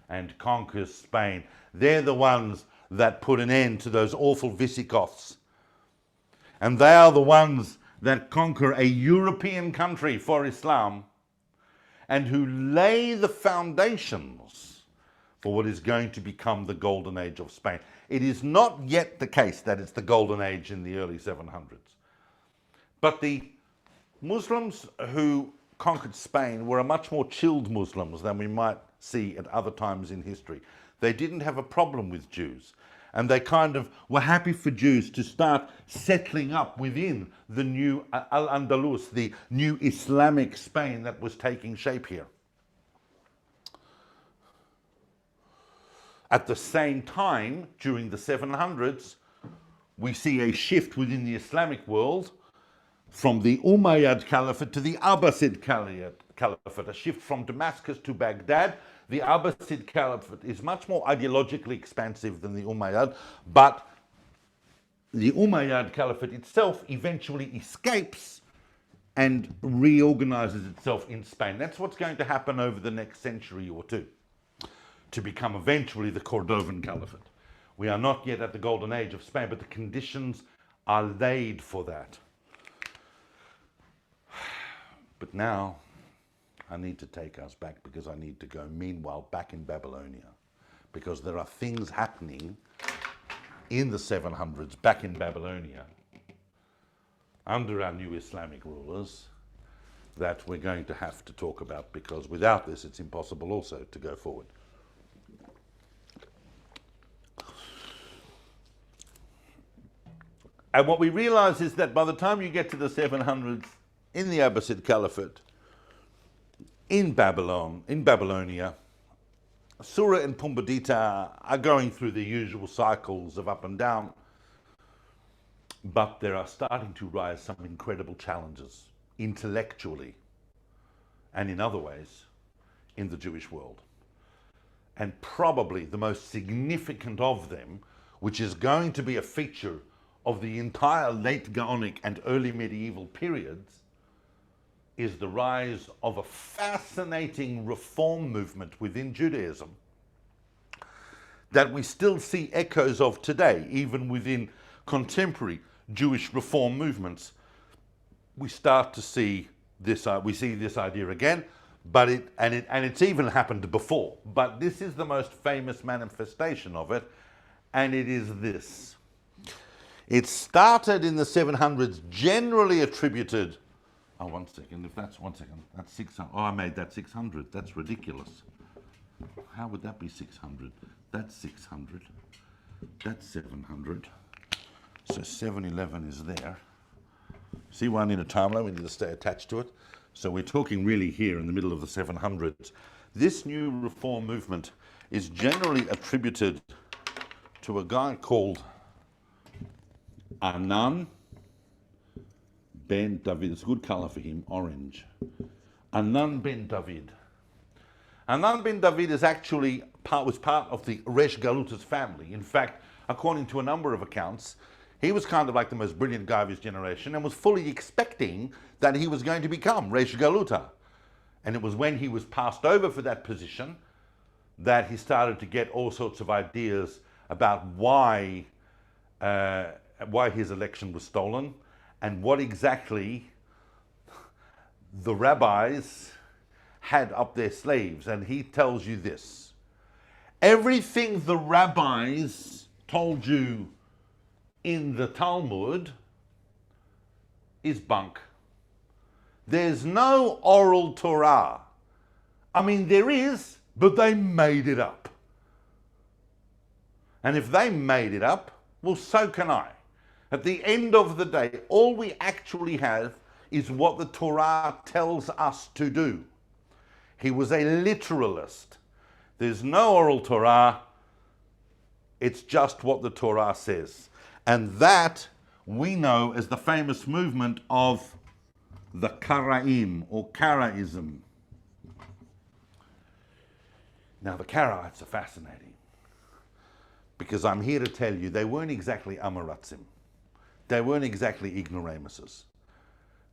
and conquers Spain. They're the ones that put an end to those awful Visigoths. And they are the ones that conquer a European country for Islam and who lay the foundations for what is going to become the golden age of Spain. It is not yet the case that it's the golden age in the early 700s. But the Muslims who conquered Spain were a much more chilled Muslims than we might see at other times in history. They didn't have a problem with Jews. And they kind of were happy for Jews to start settling up within the new Al-Andalus, the new Islamic Spain that was taking shape here. At the same time, during the 700s, we see a shift within the Islamic world from the Umayyad Caliphate to the Abbasid Caliphate, a shift from Damascus to Baghdad. The Abbasid Caliphate is much more ideologically expansive than the Umayyad, but the Umayyad Caliphate itself eventually escapes and reorganizes itself in Spain. That's what's going to happen over the next century or two, to become eventually the Cordovan Caliphate. We are not yet at the golden age of Spain, but the conditions are laid for that. But now I need to take us back, because I need to go meanwhile back in Babylonia, because there are things happening in the 700s back in Babylonia under our new Islamic rulers that we're going to have to talk about, because without this it's impossible also to go forward. And what we realize is that by the time you get to the 700s in the Abbasid Caliphate, in Babylonia, Surah and Pumbedita are going through the usual cycles of up and down, but there are starting to rise some incredible challenges intellectually and in other ways in the Jewish world. And probably the most significant of them, which is going to be a feature of the entire late Gaonic and early medieval periods, is the rise of a fascinating reform movement within Judaism that we still see echoes of today, even within contemporary Jewish reform movements. We start to see this. We see this idea again, but it's even happened before. But this is the most famous manifestation of it, and it is this. It started in the 700s, generally attributed. Oh, 1 second, if that's 1 second, that's 600. Oh, I made that 600. That's ridiculous. How would that be 600? That's 600. That's 700. So 711 is there. See why I need a timeline? We need to stay attached to it. So we're talking really here in the middle of the 700s. This new reform movement is generally attributed to a guy called Anan Ben David. It's a good colour for him, orange. Anan ben David. Anan ben David is actually was part of the Resh Galuta's family. In fact, according to a number of accounts, he was kind of like the most brilliant guy of his generation and was fully expecting that he was going to become Resh Galuta. And it was when he was passed over for that position that he started to get all sorts of ideas about why his election was stolen, and what exactly the rabbis had up their sleeves. And he tells you this: everything the rabbis told you in the Talmud is bunk. There's no oral Torah. I mean, there is, but they made it up. And if they made it up, well, so can I. At the end of the day, all we actually have is what the Torah tells us to do. He was a literalist. There's no oral Torah. It's just what the Torah says. And that we know as the famous movement of the Karaem or Karaism. Now, the Karaites are fascinating, because I'm here to tell you they weren't exactly Amaratzim. They weren't exactly ignoramuses.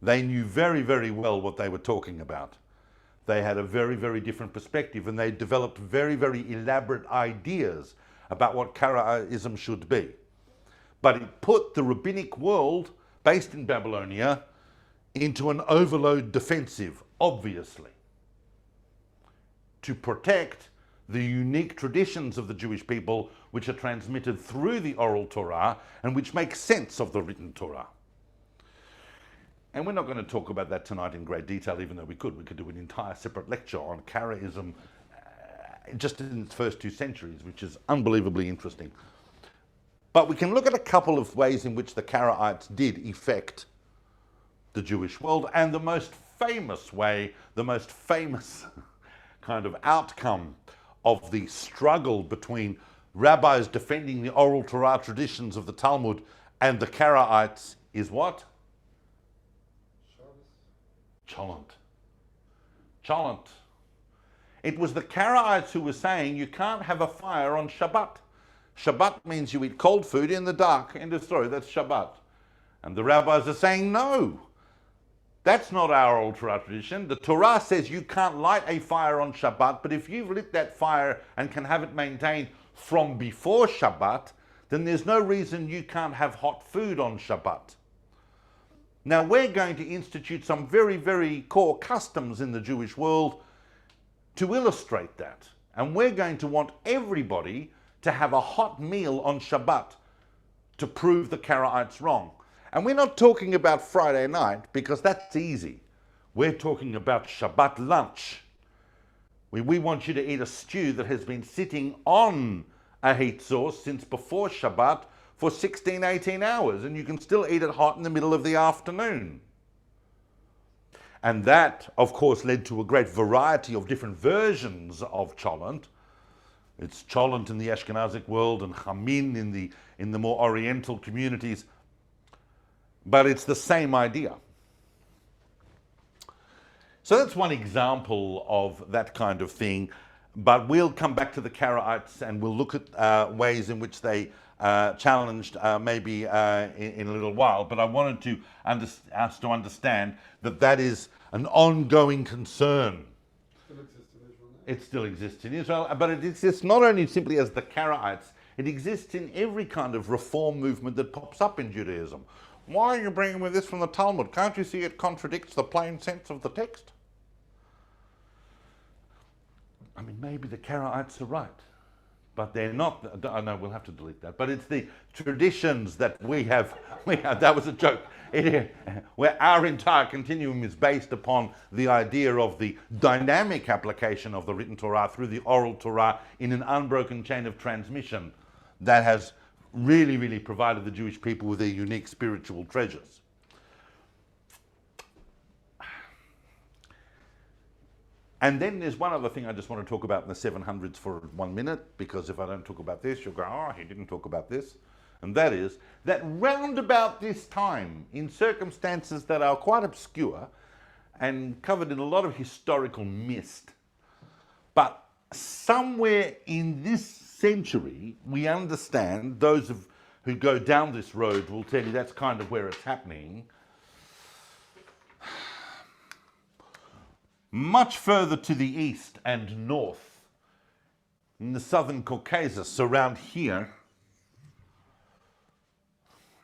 They knew very, very well what they were talking about. They had a very, very different perspective, and they developed very, very elaborate ideas about what Karaism should be. But it put the rabbinic world, based in Babylonia, into an overload defensive, obviously, to protect the unique traditions of the Jewish people, which are transmitted through the oral Torah and which make sense of the written Torah. And we're not going to talk about that tonight in great detail, even though we could. We could do an entire separate lecture on Karaism just in its first 2 centuries, which is unbelievably interesting. But we can look at a couple of ways in which the Karaites did affect the Jewish world, and the most famous way, the most famous kind of outcome of the struggle between rabbis defending the oral Torah traditions of the Talmud and the Karaites is what? Cholent. Cholent. It was the Karaites who were saying you can't have a fire on Shabbat. Shabbat means you eat cold food in the dark. End of story. That's Shabbat. And the rabbis are saying no. That's not our old Torah tradition. The Torah says you can't light a fire on Shabbat, but if you've lit that fire and can have it maintained from before Shabbat, then there's no reason you can't have hot food on Shabbat. Now we're going to institute some very, very core customs in the Jewish world to illustrate that. And we're going to want everybody to have a hot meal on Shabbat to prove the Karaites wrong. And we're not talking about Friday night, because that's easy. We're talking about Shabbat lunch. We want you to eat a stew that has been sitting on a heat source since before Shabbat for 16, 18 hours, and you can still eat it hot in the middle of the afternoon. And that, of course, led to a great variety of different versions of cholent. It's cholent in the Ashkenazic world and chamin in the more oriental communities. But it's the same idea. So that's one example of that kind of thing. But we'll come back to the Karaites and we'll look at ways in which they challenged maybe in a little while. But I wanted to us to understand that that is an ongoing concern. Still exists in Israel now. It still exists in Israel, but it exists not only simply as the Karaites, it exists in every kind of reform movement that pops up in Judaism. Why are you bringing me this from the Talmud? Can't you see it contradicts the plain sense of the text? I mean, maybe the Karaites are right, but they're not. I know we'll have to delete that. But it's the traditions that we have. That was a joke. Where our entire continuum is based upon the idea of the dynamic application of the written Torah through the oral Torah in an unbroken chain of transmission that has really, really provided the Jewish people with their unique spiritual treasures. And then there's one other thing I just want to talk about in the 700s for 1 minute, because if I don't talk about this, you'll go, oh, he didn't talk about this. And that is that round about this time, in circumstances that are quite obscure and covered in a lot of historical mist, but somewhere in this century, we understand, those who go down this road will tell you that's kind of where it's happening. Much further to the east and north, in the southern Caucasus, around here,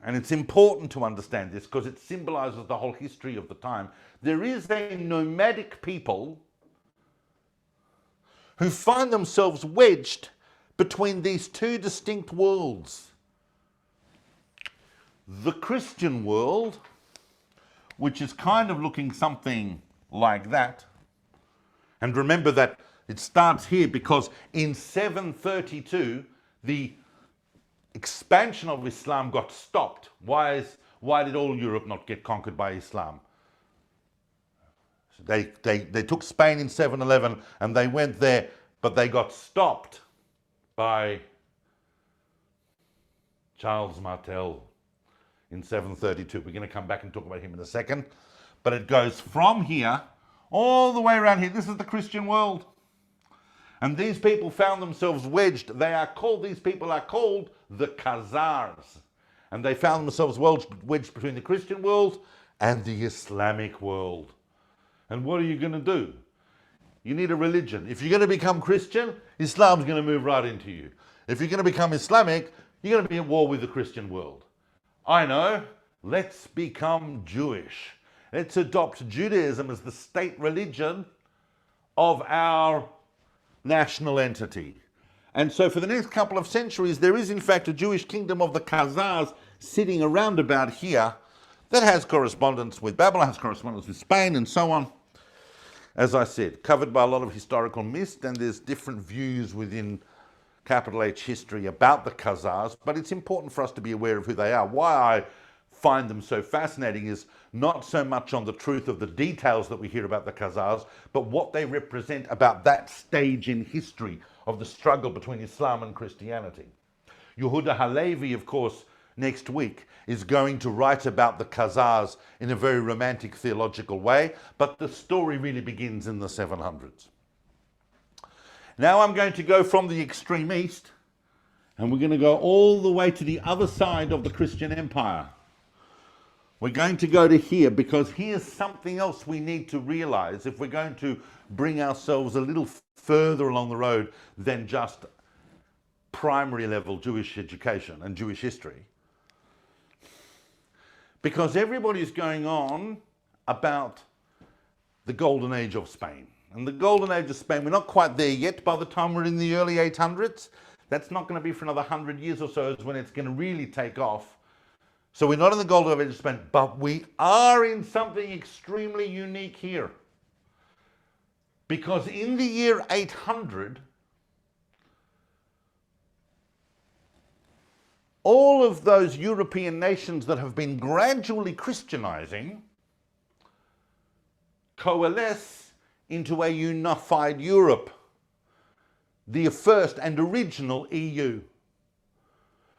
and it's important to understand this because it symbolizes the whole history of the time, there is a nomadic people who find themselves wedged between these two distinct worlds. The Christian world, which is kind of looking something like that. And remember that it starts here because in 732, the expansion of Islam got stopped. Why did all Europe not get conquered by Islam? So they took Spain in 711 and they went there, but they got stopped by Charles Martel in 732. We're going to come back and talk about him in a second. But it goes from here all the way around here. This is the Christian world. And these people found themselves wedged. These people are called the Khazars. And they found themselves wedged between the Christian world and the Islamic world. And what are you going to do? You need a religion. If you're going to become Christian, Islam's going to move right into you. If you're going to become Islamic, you're going to be at war with the Christian world. I know. Let's become Jewish. Let's adopt Judaism as the state religion of our national entity. And so for the next couple of centuries, there is in fact a Jewish kingdom of the Khazars sitting around about here that has correspondence with Babylon, has correspondence with Spain and so on. As I said, covered by a lot of historical mist, and there's different views within capital H history about the Khazars, but it's important for us to be aware of who they are. Why I find them so fascinating is not so much on the truth of the details that we hear about the Khazars, but what they represent about that stage in history of the struggle between Islam and Christianity. Yehuda Halevi, of course, next week is going to write about the Khazars in a very romantic theological way, but the story really begins in the 700s. Now I'm going to go from the extreme east, and we're going to go all the way to the other side of the Christian Empire. We're going to go to here because here's something else we need to realize if we're going to bring ourselves a little further along the road than just primary level Jewish education and Jewish history. Because everybody's going on about the golden age of Spain. And the golden age of Spain, we're not quite there yet. By the time we're in the early 800s, that's not going to be for another 100 years or so is when it's going to really take off. So we're not in the golden age of Spain, but we are in something extremely unique here. Because in the year 800, all of those European nations that have been gradually Christianizing coalesce into a unified Europe, the first and original EU.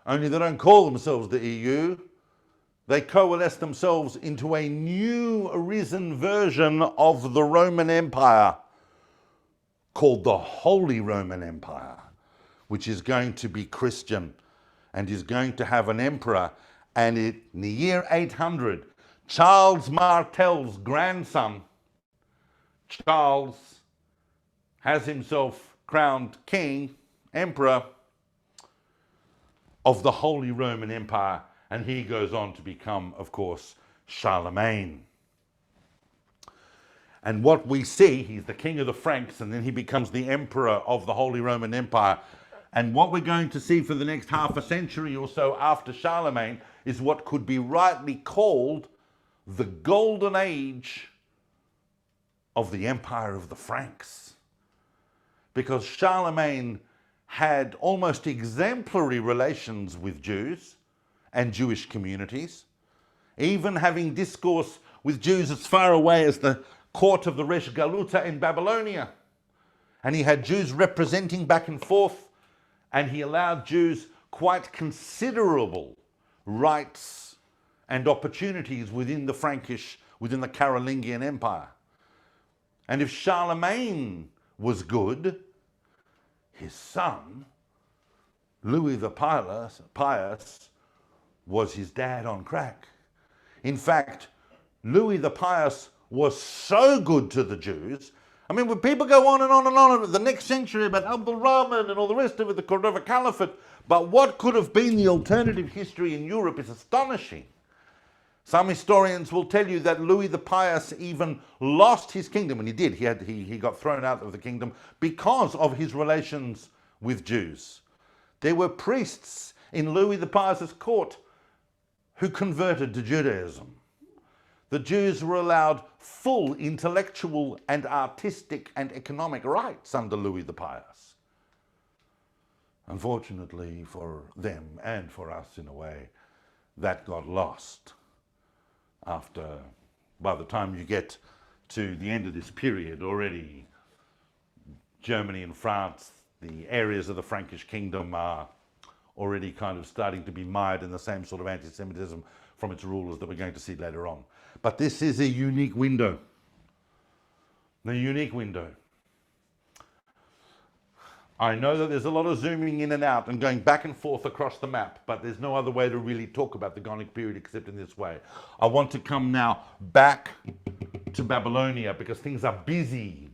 Only they don't call themselves the EU. They coalesce themselves into a new arisen version of the Roman Empire called the Holy Roman Empire, which is going to be Christian and is going to have an emperor. And in the year 800, Charles Martel's grandson, Charles, has himself crowned king, emperor of the Holy Roman Empire, and he goes on to become, of course, Charlemagne. And what we see, he's the king of the Franks, and then he becomes the emperor of the Holy Roman Empire. And what we're going to see for the next half a century or so after Charlemagne is what could be rightly called the golden age of the Empire of the Franks. Because Charlemagne had almost exemplary relations with Jews and Jewish communities, even having discourse with Jews as far away as the court of the Resh Galuta in Babylonia. And he had Jews representing back and forth, and he allowed Jews quite considerable rights and opportunities within the Frankish, within the Carolingian Empire. And if Charlemagne was good, his son, Louis the Pious, was his dad on crack. In fact, Louis the Pious was so good to the Jews. I mean, when people go on and on and on the next century about Abdul Rahman and all the rest of it, the Cordova Caliphate, but what could have been the alternative history in Europe is astonishing. Some historians will tell you that Louis the Pious even lost his kingdom, and he did. He got thrown out of the kingdom because of his relations with Jews. There were priests in Louis the Pious's court who converted to Judaism. The Jews were allowed full intellectual and artistic and economic rights under Louis the Pious. Unfortunately for them and for us in a way, that got lost. By the time you get to the end of this period, already Germany and France, the areas of the Frankish kingdom are already kind of starting to be mired in the same sort of anti-Semitism from its rulers that we're going to see later on. But this is a unique window. The unique window. I know that there's a lot of zooming in and out and going back and forth across the map, but there's no other way to really talk about the Gonic period except in this way. I want to come now back to Babylonia because things are busy.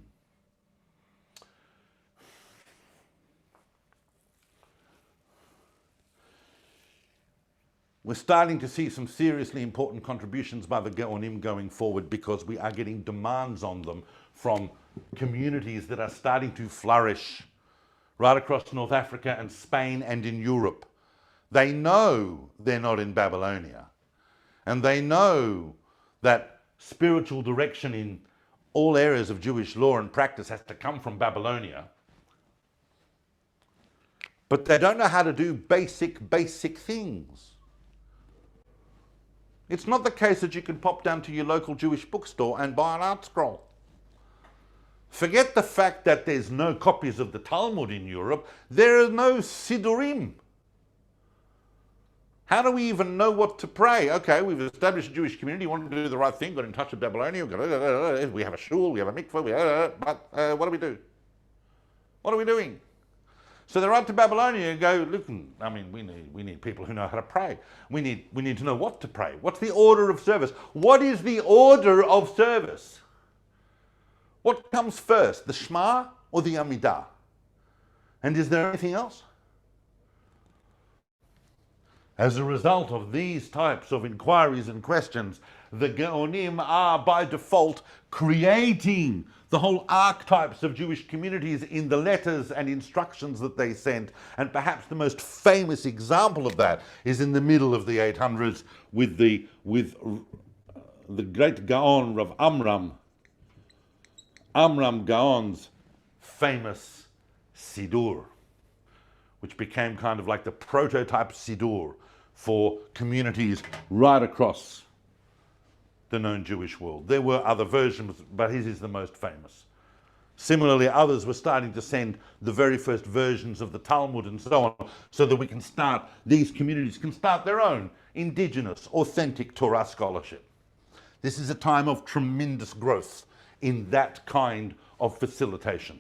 We're starting to see some seriously important contributions by the Geonim going forward because we are getting demands on them from communities that are starting to flourish right across North Africa and Spain and in Europe. They know they're not in Babylonia, and they know that spiritual direction in all areas of Jewish law and practice has to come from Babylonia. But they don't know how to do basic things. It's not the case that you can pop down to your local Jewish bookstore and buy an art scroll. Forget the fact that there's no copies of the Talmud in Europe. There are no Sidurim. How do we even know what to pray? Okay, we've established a Jewish community, want to do the right thing, got in touch with Babylonia, we have a shul, we have a mikveh, but what do we do? What are we doing? So they write to Babylonia and go, look, I mean, we need people who know how to pray. We need to know what to pray. What's the order of service? What is the order of service? What comes first, the Shema or the Amidah? And is there anything else? As a result of these types of inquiries and questions, the Geonim are by default creating the whole archetypes of Jewish communities in the letters and instructions that they sent. And perhaps the most famous example of that is in the middle of the 800s with the great Gaon of Amram Gaon's famous Siddur, which became kind of like the prototype Siddur for communities right across the known Jewish world. There were other versions, but his is the most famous. Similarly, others were starting to send the very first versions of the Talmud and so on, so that we can start, these communities can start their own indigenous, authentic Torah scholarship. This is a time of tremendous growth in that kind of facilitation.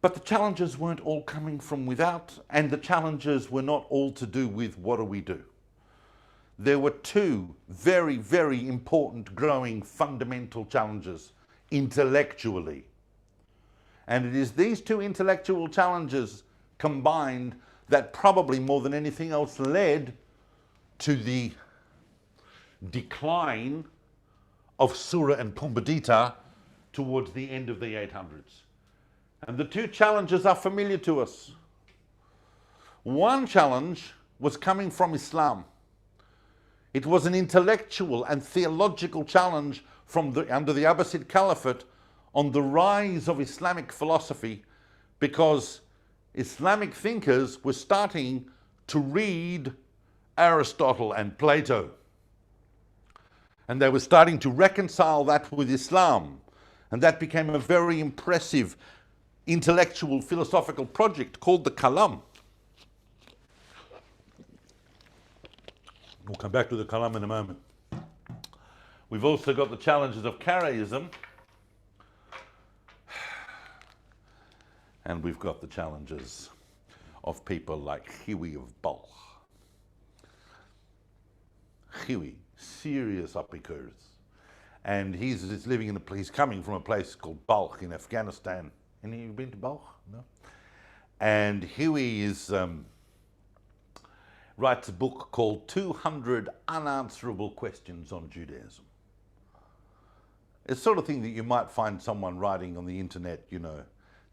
But the challenges weren't all coming from without, and the challenges were not all to do with what do we do. There were two very, very important growing fundamental challenges intellectually. And it is these two intellectual challenges combined that probably more than anything else led to the decline of Surah and Pumbedita towards the end of the 800s. And the two challenges are familiar to us. One challenge was coming from Islam. It was an intellectual and theological challenge under the Abbasid Caliphate on the rise of Islamic philosophy, because Islamic thinkers were starting to read Aristotle and Plato. And they were starting to reconcile that with Islam. And that became a very impressive intellectual philosophical project called the Kalam. We'll come back to the Kalam in a moment. We've also got the challenges of Karaism, and we've got the challenges of people like Jewry of Balch. Jewry, serious epicures, and he's coming from a place called Balch in Afghanistan. Any of you been to Balch? No. And Jewry writes a book called 200 Unanswerable Questions on Judaism. It's the sort of thing that you might find someone writing on the internet,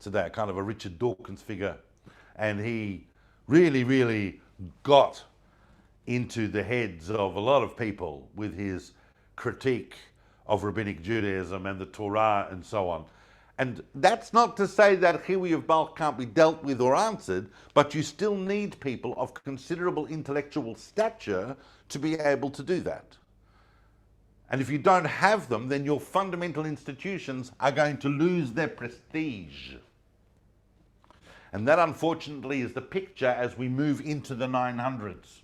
today, kind of a Richard Dawkins figure. And he really, really got into the heads of a lot of people with his critique of Rabbinic Judaism and the Torah and so on. And that's not to say that Jewry of Balch can't be dealt with or answered, but you still need people of considerable intellectual stature to be able to do that. And if you don't have them, then your fundamental institutions are going to lose their prestige. And that, unfortunately, is the picture as we move into the 900s.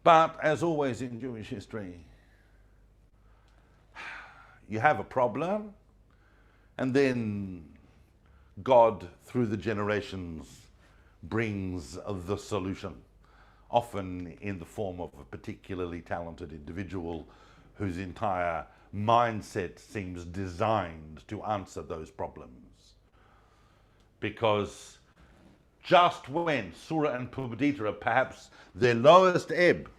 But, as always in Jewish history, you have a problem, and then God, through the generations, brings the solution, often in the form of a particularly talented individual whose entire mindset seems designed to answer those problems. Because just when Surah and Pumbedita are perhaps their lowest ebb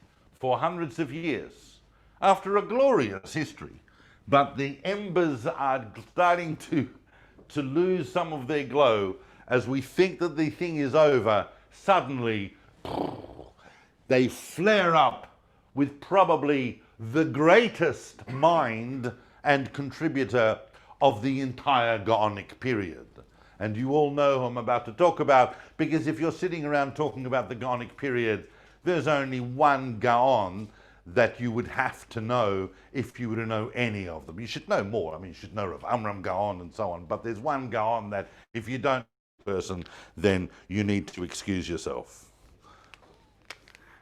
for hundreds of years, after a glorious history, but the embers are starting to lose some of their glow as we think that the thing is over, suddenly they flare up with probably the greatest mind and contributor of the entire Gaonic period. And you all know who I'm about to talk about, because if you're sitting around talking about the Gaonic period, there's only one Gaon that you would have to know if you were to know any of them. You should know more. I mean, you should know of Amram Gaon and so on, but there's one Gaon that if you don't know the person, then you need to excuse yourself.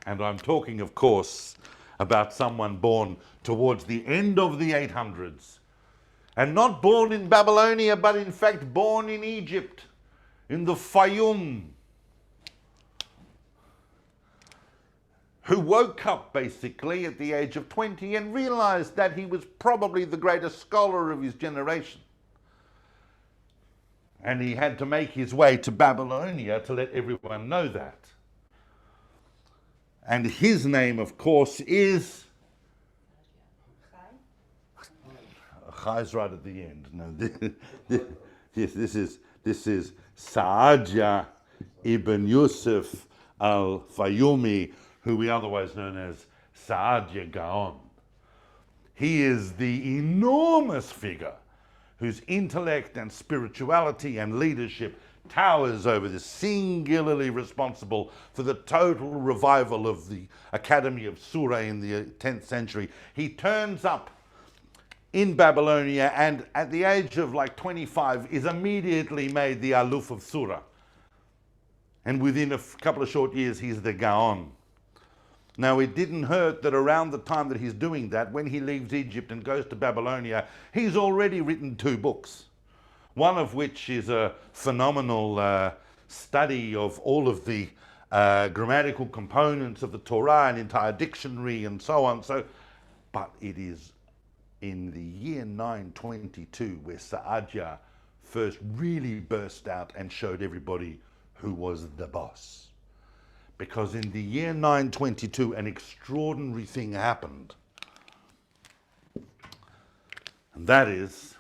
And I'm talking, of course, about someone born towards the end of the 800s, and not born in Babylonia, but in fact born in Egypt, in the Fayum, who woke up basically at the age of 20 and realized that he was probably the greatest scholar of his generation. And he had to make his way to Babylonia to let everyone know that. And his name, of course, is... Chai's right at the end. No, this is Sa'adja ibn Yusuf al-Fayumi, who we otherwise known as Sa'adja Gaon. He is the enormous figure whose intellect and spirituality and leadership towers over this, singularly responsible for the total revival of the Academy of Surah in the 10th century. He turns up in Babylonia and at the age of like 25 is immediately made the Aluf of Surah. And within a couple of short years, he's the Gaon. Now, it didn't hurt that around the time that he's doing that, when he leaves Egypt and goes to Babylonia, he's already written 2 books. One of which is a phenomenal study of all of the grammatical components of the Torah, an entire dictionary and so on. But it is in the year 922 where Sa'adja first really burst out and showed everybody who was the boss. Because in the year 922, an extraordinary thing happened. And that is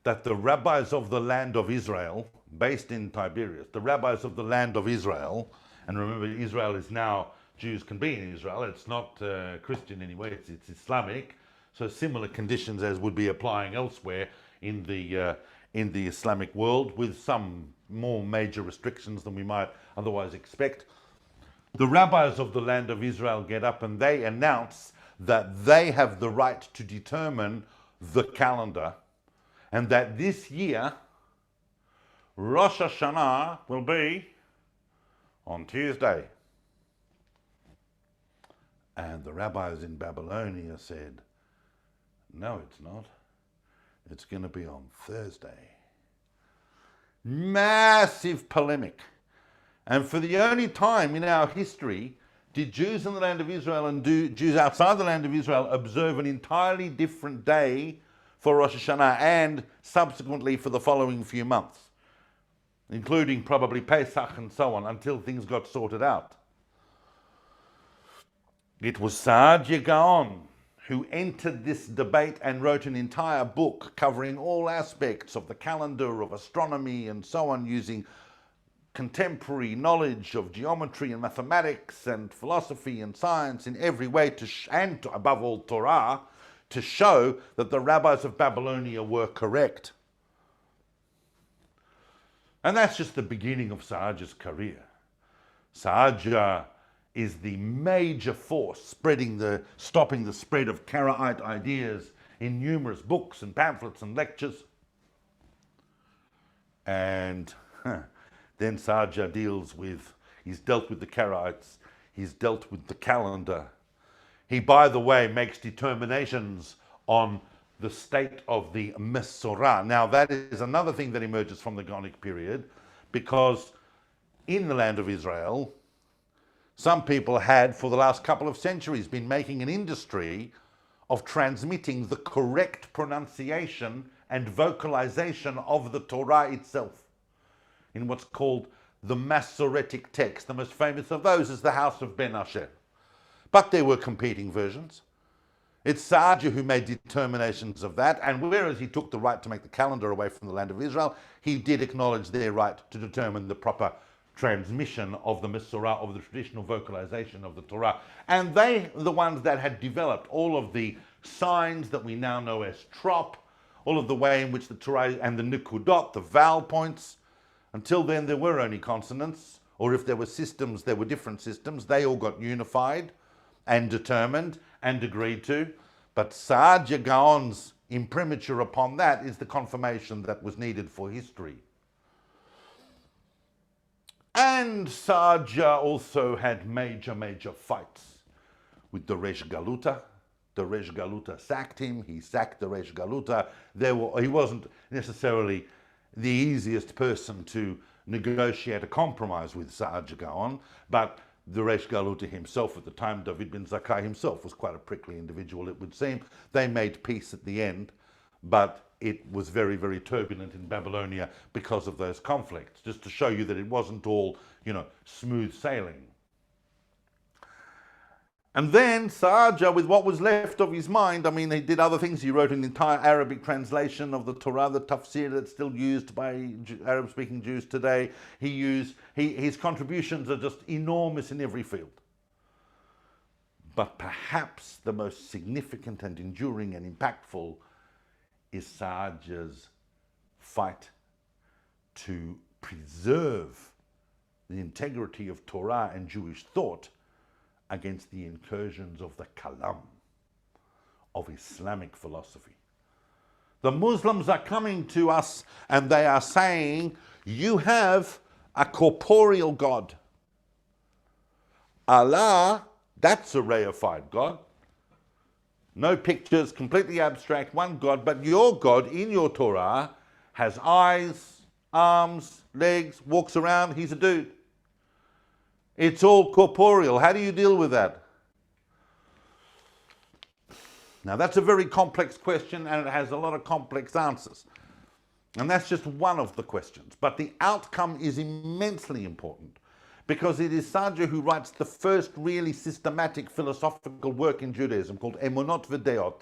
that the rabbis of the land of Israel, based in Tiberias, the rabbis of the land of Israel, and remember Israel is now, Jews can be in Israel, it's not Christian anyway, it's Islamic, so similar conditions as would be applying elsewhere in the Islamic world, with some more major restrictions than we might otherwise expect. The rabbis of the land of Israel get up and they announce that they have the right to determine the calendar, and that this year Rosh Hashanah will be on Tuesday. And the rabbis in Babylonia said, no, it's not. It's going to be on Thursday. Massive polemic. And for the only time in our history did Jews in the land of Israel and Jews outside the land of Israel observe an entirely different day for Rosh Hashanah, and subsequently for the following few months, including probably Pesach and so on, until things got sorted out. It was Sa'adja Gaon who entered this debate and wrote an entire book covering all aspects of the calendar, of astronomy and so on, using contemporary knowledge of geometry and mathematics and philosophy and science in every way, and above all Torah, to show that the rabbis of Babylonia were correct. And that's just the beginning of Sa'adja's career. Sa'adja is the major force stopping the spread of Karaite ideas in numerous books and pamphlets and lectures. And then Sa'adja he's dealt with the Karaites, he's dealt with the calendar. He, by the way, makes determinations on the state of the Mesorah. Now, that is another thing that emerges from the Gaonic period, because in the land of Israel, some people had, for the last couple of centuries, been making an industry of transmitting the correct pronunciation and vocalization of the Torah itself in what's called the Masoretic text. The most famous of those is the House of Ben Asher. But there were competing versions. It's Saadia who made determinations of that, and whereas he took the right to make the calendar away from the land of Israel, he did acknowledge their right to determine the proper transmission of the Mesorah, of the traditional vocalization of the Torah. And they are the ones that had developed all of the signs that we now know as trop, all of the way in which the Torah and the Nukudot, the vowel points. Until then, there were only consonants, or if there were systems, there were different systems. They all got unified and determined and agreed to. But Saadia Gaon's imprimatur upon that is the confirmation that was needed for history. And Saadia also had major fights with the Resh Galuta. The Resh Galuta sacked him. He sacked the Resh Galuta. He wasn't necessarily the easiest person to negotiate a compromise with Saadia Gaon, but the Resh Galuta himself at the time, David bin Zakkai himself, was quite a prickly individual, it would seem. They made peace at the end, but it was very turbulent in Babylonia because of those conflicts, just to show you that it wasn't all, smooth sailing. And then Saadia, with what was left of his mind, he did other things. He wrote an entire Arabic translation of the Torah, the tafsir, that's still used by Arab-speaking Jews today. His contributions are just enormous in every field. But perhaps the most significant and enduring and impactful is Saadia's fight to preserve the integrity of Torah and Jewish thought against the incursions of the Kalam, of Islamic philosophy. The Muslims are coming to us and they are saying, you have a corporeal God. Allah, that's a reified God. No pictures, completely abstract, one God, but your God in your Torah has eyes, arms, legs, walks around, he's a dude. It's all corporeal. How do you deal with that? Now, that's a very complex question and it has a lot of complex answers. And that's just one of the questions. But the outcome is immensely important because it is Saadia who writes the first really systematic philosophical work in Judaism called Emunot V'Deot,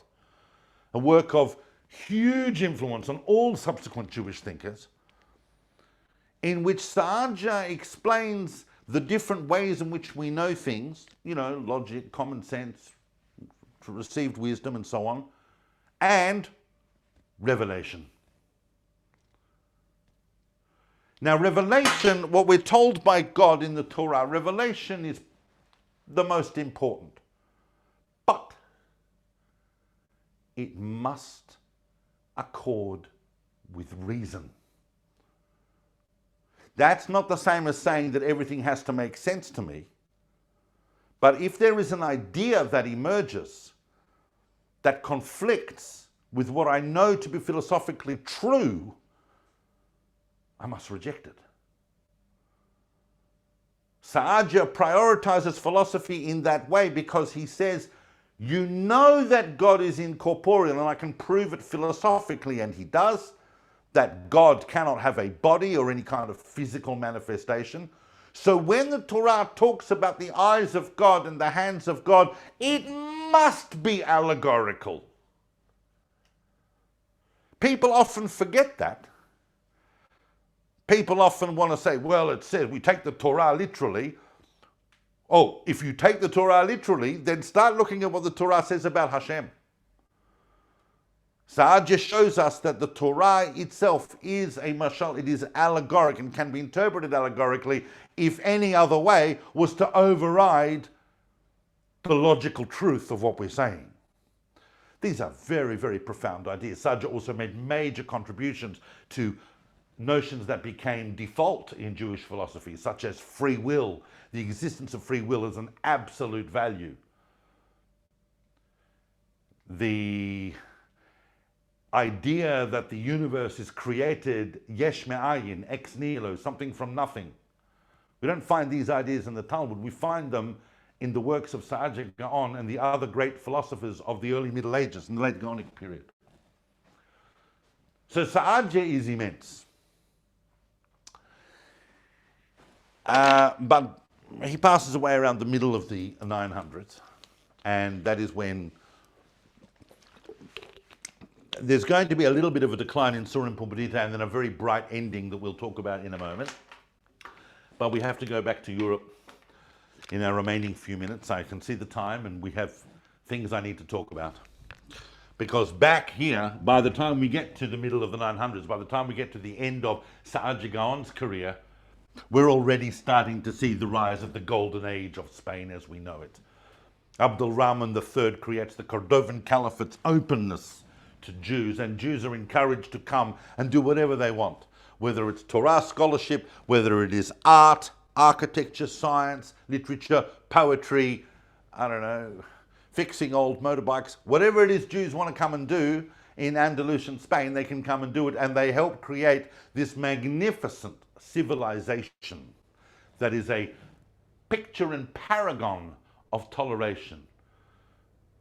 a work of huge influence on all subsequent Jewish thinkers, in which Saadia explains the different ways in which we know things, logic, common sense, received wisdom and so on, and revelation. Now, revelation, what we're told by God in the Torah, revelation is the most important. But it must accord with reason. That's not the same as saying that everything has to make sense to me. But if there is an idea that emerges that conflicts with what I know to be philosophically true, I must reject it. Saadia prioritizes philosophy in that way because he says, you know that God is incorporeal and I can prove it philosophically, and he does, that God cannot have a body or any kind of physical manifestation. So when the Torah talks about the eyes of God and the hands of God, it must be allegorical. People often forget that. People often want to say, well, it says we take the Torah literally. Oh, if you take the Torah literally, then start looking at what the Torah says about Hashem. Saadia shows us that the Torah itself is a mashal, it is allegoric and can be interpreted allegorically if any other way was to override the logical truth of what we're saying. These are very profound ideas. Saadia also made major contributions to notions that became default in Jewish philosophy, such as free will. The existence of free will is an absolute value. The idea that the universe is created yesh me'ayin, ex nihilo, something from nothing. We don't find these ideas in the Talmud. We find them in the works of Saadia Gaon and the other great philosophers of the early Middle Ages, in the late Gaonic period. So Saadia is immense. But he passes away around the middle of the 900s, and that is when there's going to be a little bit of a decline in Surim Pumbedita and then a very bright ending that we'll talk about in a moment. But we have to go back to Europe in our remaining few minutes. I can see the time and we have things I need to talk about. Because back here, by the time we get to the middle of the 900s, by the time we get to the end of Saadia Gaon's career, we're already starting to see the rise of the golden age of Spain as we know it. Abdul Rahman III creates the Cordovan Caliphate's openness to Jews, and Jews are encouraged to come and do whatever they want, whether it's Torah scholarship, whether it is art, architecture, science, literature, poetry, I don't know, fixing old motorbikes, whatever it is Jews want to come and do in Andalusian Spain, they can come and do it, and they help create this magnificent civilization that is a picture and paragon of toleration.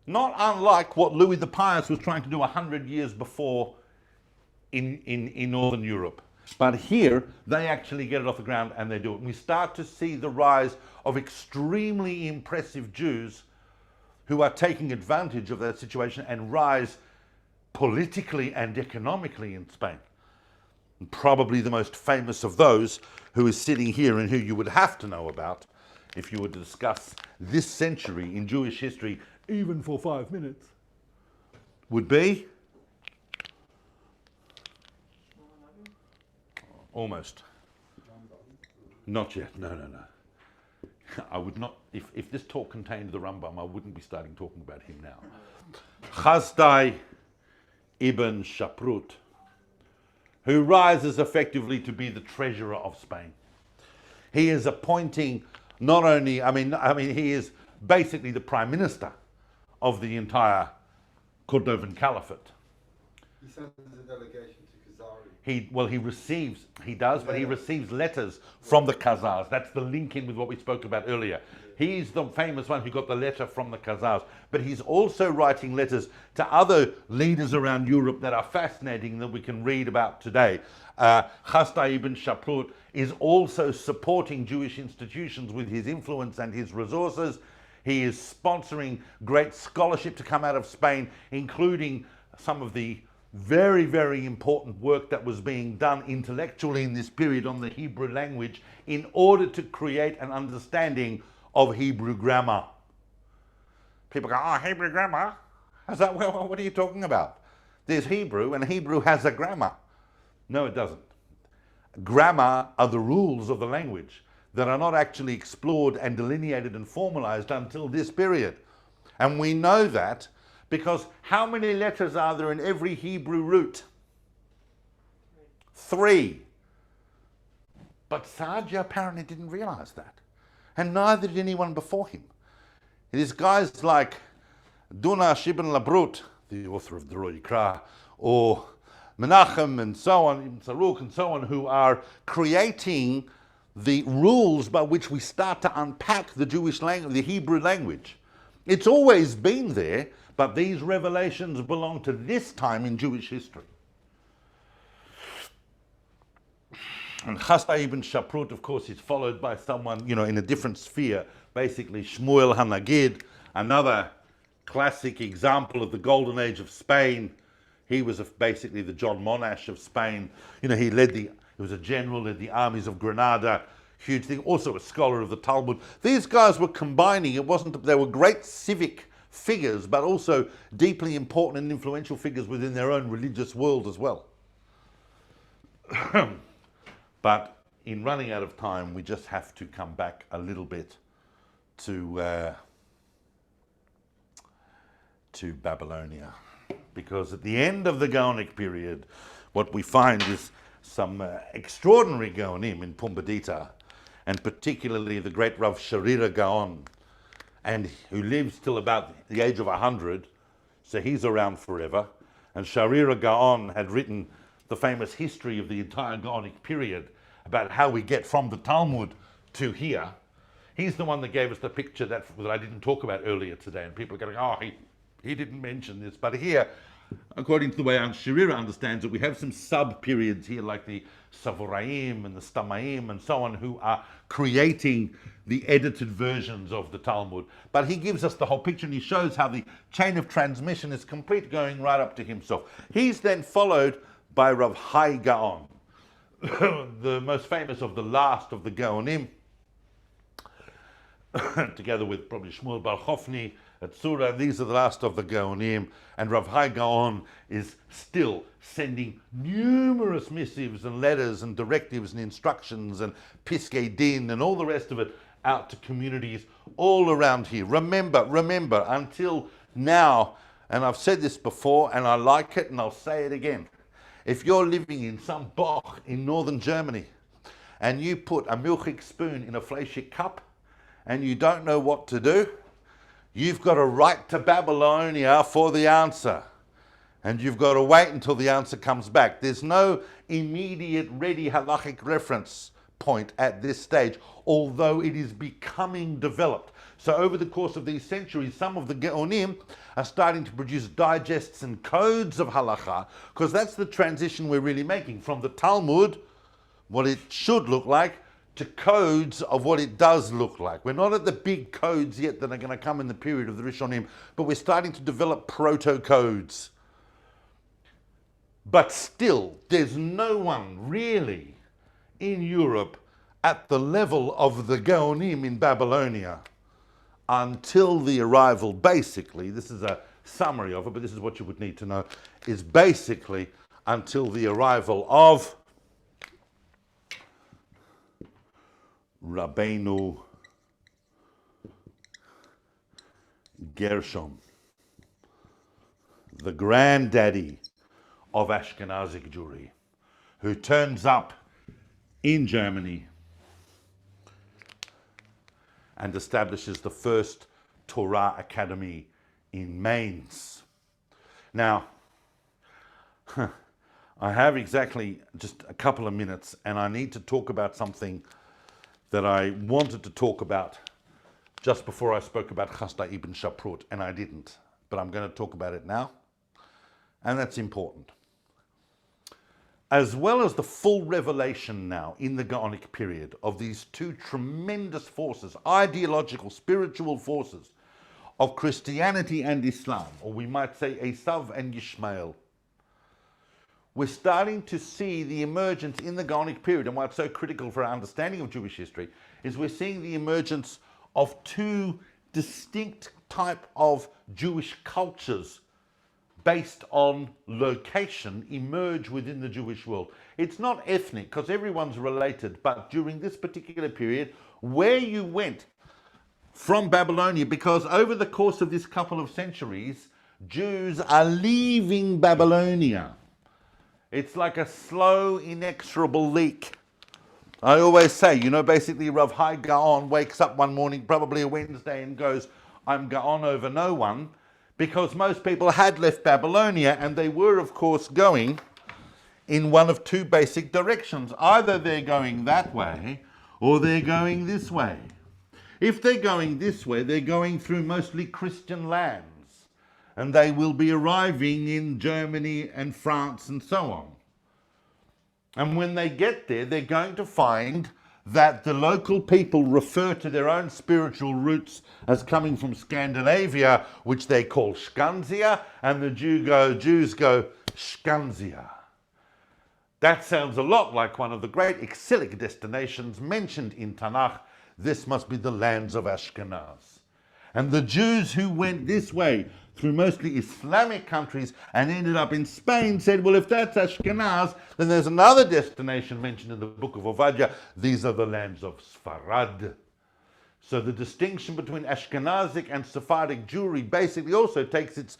Not unlike what Louis the Pious was trying to do 100 years before in Northern Europe. But here, they actually get it off the ground and they do it. And we start to see the rise of extremely impressive Jews who are taking advantage of that situation and rise politically and economically in Spain. And probably the most famous of those, who is sitting here and who you would have to know about if you were to discuss this century in Jewish history, even for 5 minutes, would be? Almost. Not yet. No. I would not, if this talk contained the Rambam, I wouldn't be starting talking about him now. Chazdai ibn Shaprut, who rises effectively to be the treasurer of Spain. He is appointing not only, I mean, he is basically the prime minister of the entire Cordovan Caliphate. He sends a delegation to Khazari. He receives letters from the Khazars. That's the link in with what we spoke about earlier. He's the famous one who got the letter from the Khazars, but he's also writing letters to other leaders around Europe that are fascinating that we can read about today. Chazdai ibn Shaprut is also supporting Jewish institutions with his influence and his resources. He is sponsoring great scholarship to come out of Spain, including some of the very, very important work that was being done intellectually in this period on the Hebrew language in order to create an understanding of Hebrew grammar. People go, oh, Hebrew grammar? Well, what are you talking about? There's Hebrew, and Hebrew has a grammar. No, it doesn't. Grammar are the rules of the language that are not actually explored and delineated and formalized until this period. And we know that because how many letters are there in every Hebrew root? 3. But Saadia apparently didn't realize that. And neither did anyone before him. It is guys like Dunash ibn Labrut, the author of the Roy Kra, or Menachem and so on, Ibn Saruk and so on, who are creating the rules by which we start to unpack the Jewish language, the Hebrew language. It's always been there, but these revelations belong to this time in Jewish history. And Chazdai ibn Shaprut, of course, is followed by someone, in a different sphere, basically Shmuel HaNagid, another classic example of the golden age of Spain. He was basically the John Monash of Spain. He was a general, led the armies of Granada, huge thing, also a scholar of the Talmud. These guys were combining, they were great civic figures, but also deeply important and influential figures within their own religious world as well. But in running out of time, we just have to come back a little bit to Babylonia. Because at the end of the Gaonic period, what we find is some extraordinary Gaonim in Pumbedita, and particularly the great Rav Sharira Gaon, and who lives till about the age of 100, so he's around forever. And Sharira Gaon had written the famous history of the entire Gaonic period about how we get from the Talmud to here. He's the one that gave us the picture that I didn't talk about earlier today, and people are going, oh, he didn't mention this. But here, according to the way Sharira understands it, we have some sub-periods here, like the Savoraim and the Stamaim and so on, who are creating the edited versions of the Talmud. But he gives us the whole picture, and he shows how the chain of transmission is complete, going right up to himself. He's then followed by Rav Hai Gaon, the most famous of the last of the Gaonim, together with probably Shmuel Bar Chofni at Surah. These are the last of the Gaonim, and Rav Hai Gaon is still sending numerous missives and letters and directives and instructions and Piskei Din and all the rest of it out to communities all around here. Remember, until now, and I've said this before and I like it and I'll say it again, if you're living in some boch in northern Germany and you put a milchig spoon in a fleischig cup and you don't know what to do, you've got to write to Babylonia for the answer. And you've got to wait until the answer comes back. There's no immediate ready halachic reference point at this stage, although it is becoming developed. So over the course of these centuries, some of the Geonim are starting to produce digests and codes of halacha, because that's the transition we're really making from the Talmud, what it should look like, to codes of what it does look like. We're not at the big codes yet that are going to come in the period of the Rishonim, but we're starting to develop proto-codes. But still, there's no one really in Europe at the level of the Gaonim in Babylonia until the arrival, basically, this is a summary of it, but this is what you would need to know, is basically until the arrival of Rabbeinu Gershom, the granddaddy of Ashkenazic Jewry, who turns up in Germany and establishes the first Torah Academy in Mainz. Now, I have exactly just a couple of minutes, and I need to talk about something that I wanted to talk about just before I spoke about Chasda ibn Shaprut, and I didn't, but I'm going to talk about it now, and that's important. As well as the full revelation now in the Gaonic period of these two tremendous forces, ideological, spiritual forces of Christianity and Islam, or we might say Esav and Yishmael, we're starting to see the emergence in the Gaonic period, and what's so critical for our understanding of Jewish history is we're seeing the emergence of two distinct type of Jewish cultures based on location emerge within the Jewish world. It's not ethnic because everyone's related, but during this particular period, where you went from Babylonia, because over the course of this couple of centuries, Jews are leaving Babylonia. It's like a slow, inexorable leak. I always say, basically Rav Hai Gaon wakes up one morning, probably a Wednesday, and goes, I'm Gaon over no one, because most people had left Babylonia and they were, of course, going in one of two basic directions. Either they're going that way or they're going this way. If they're going this way, they're going through mostly Christian lands, and they will be arriving in Germany and France and so on. And when they get there, they're going to find that the local people refer to their own spiritual roots as coming from Scandinavia, which they call Skansia, and the Jews go Skansia. That sounds a lot like one of the great exilic destinations mentioned in Tanakh. This must be the lands of Ashkenaz. And the Jews who went this way through mostly Islamic countries and ended up in Spain said, well, if that's Ashkenaz, then there's another destination mentioned in the book of Ovadia. These are the lands of Sfarad. So the distinction between Ashkenazic and Sephardic Jewry basically also takes its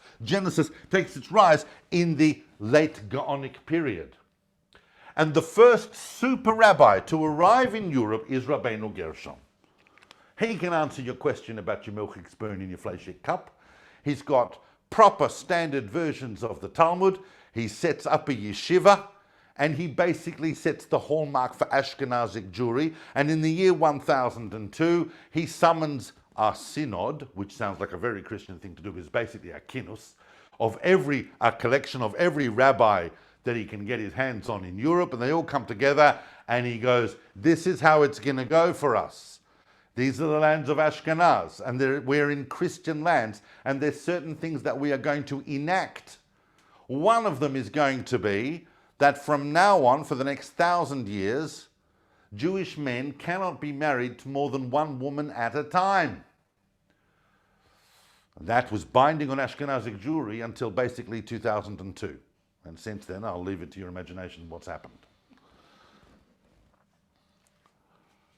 rise in the late Gaonic period. And the first super rabbi to arrive in Europe is Rabbeinu Gershom. He can answer your question about your milchig spoon in your fleischig cup. He's got proper standard versions of the Talmud. He sets up a yeshiva, and he basically sets the hallmark for Ashkenazic Jewry. And in the year 1002, he summons a synod, which sounds like a very Christian thing to do, but it's basically a kinus, of a collection of every rabbi that he can get his hands on in Europe, and they all come together, and he goes, this is how it's going to go for us. These are the lands of Ashkenaz, and we're in Christian lands, and there's certain things that we are going to enact. One of them is going to be that from now on, for the next 1,000 years, Jewish men cannot be married to more than one woman at a time. That was binding on Ashkenazic Jewry until basically 2002. And since then, I'll leave it to your imagination what's happened.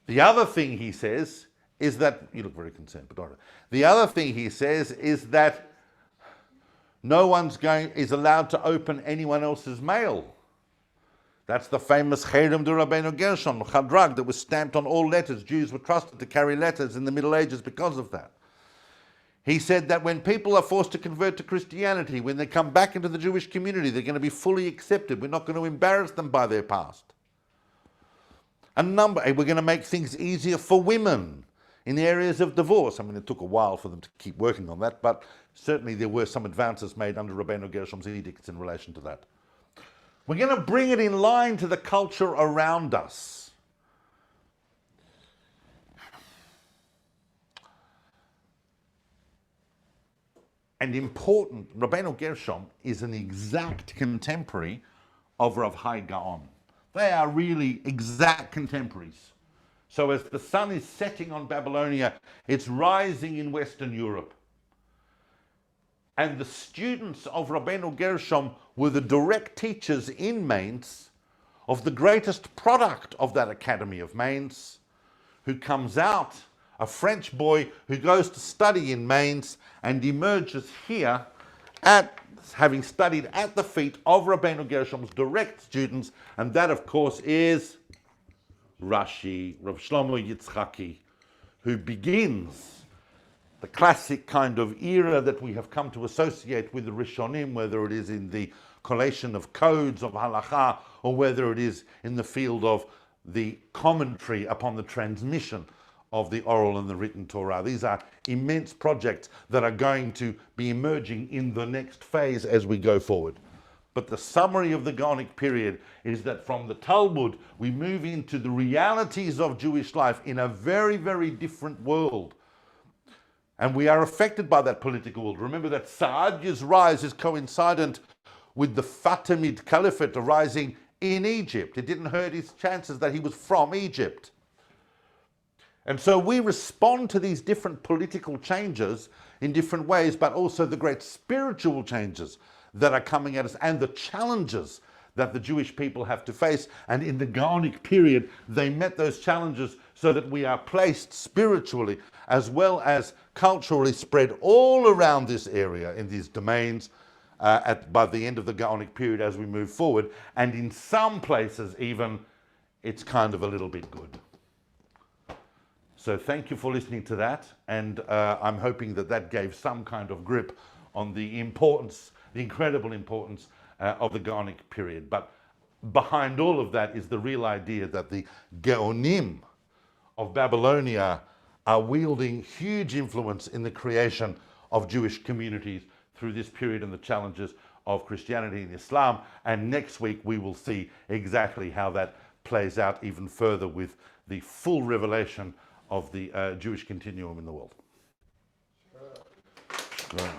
The other thing he says is that, you look very concerned, but all right. The other thing he says is that no one's is allowed to open anyone else's mail. That's the famous Karaem de Rabbeinu Gershom, Chadrag, that was stamped on all letters. Jews were trusted to carry letters in the Middle Ages because of that. He said that when people are forced to convert to Christianity, when they come back into the Jewish community, they're going to be fully accepted. We're not going to embarrass them by their past. We're going to make things easier for women in the areas of divorce. I mean, it took a while for them to keep working on that, but certainly there were some advances made under Rabbeinu Gershom's edicts in relation to that. We're going to bring it in line to the culture around us. And important, Rabbeinu Gershom is an exact contemporary of Rav Hai Gaon. They are really exact contemporaries. So as the sun is setting on Babylonia, it's rising in Western Europe. And the students of Rabbeinu Gershom were the direct teachers in Mainz of the greatest product of that Academy of Mainz, who comes out, a French boy who goes to study in Mainz and emerges here having studied at the feet of Rabbeinu Gershom's direct students, and that, of course, is Rashi, Rav Shlomo Yitzchaki, who begins the classic kind of era that we have come to associate with the Rishonim, whether it is in the collation of codes of halacha, or whether it is in the field of the commentary upon the transmission of the oral and the written Torah. These are immense projects that are going to be emerging in the next phase as we go forward. But the summary of the Gaonic period is that from the Talmud, we move into the realities of Jewish life in a very, very different world. And we are affected by that political world. Remember that Saadia's rise is coincident with the Fatimid Caliphate arising in Egypt. It didn't hurt his chances that he was from Egypt. And so we respond to these different political changes in different ways, but also the great spiritual changes that are coming at us and the challenges that the Jewish people have to face. And in the Gaonic period, they met those challenges so that we are placed spiritually as well as culturally spread all around this area in these domains by the end of the Gaonic period as we move forward. And in some places even, it's kind of a little bit good. So thank you for listening to that, and I'm hoping that that gave some kind of grip on the importance, the incredible importance of the Gaonic period. But behind all of that is the real idea that the Geonim of Babylonia are wielding huge influence in the creation of Jewish communities through this period and the challenges of Christianity and Islam. And next week we will see exactly how that plays out even further with the full revelation of the Jewish continuum in the world. Sure.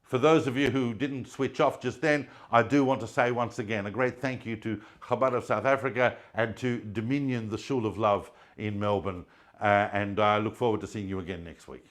For those of you who didn't switch off just then, I do want to say once again a great thank you to Chabad of South Africa and to DaMinyan, the Shul of Love in Melbourne. And I look forward to seeing you again next week.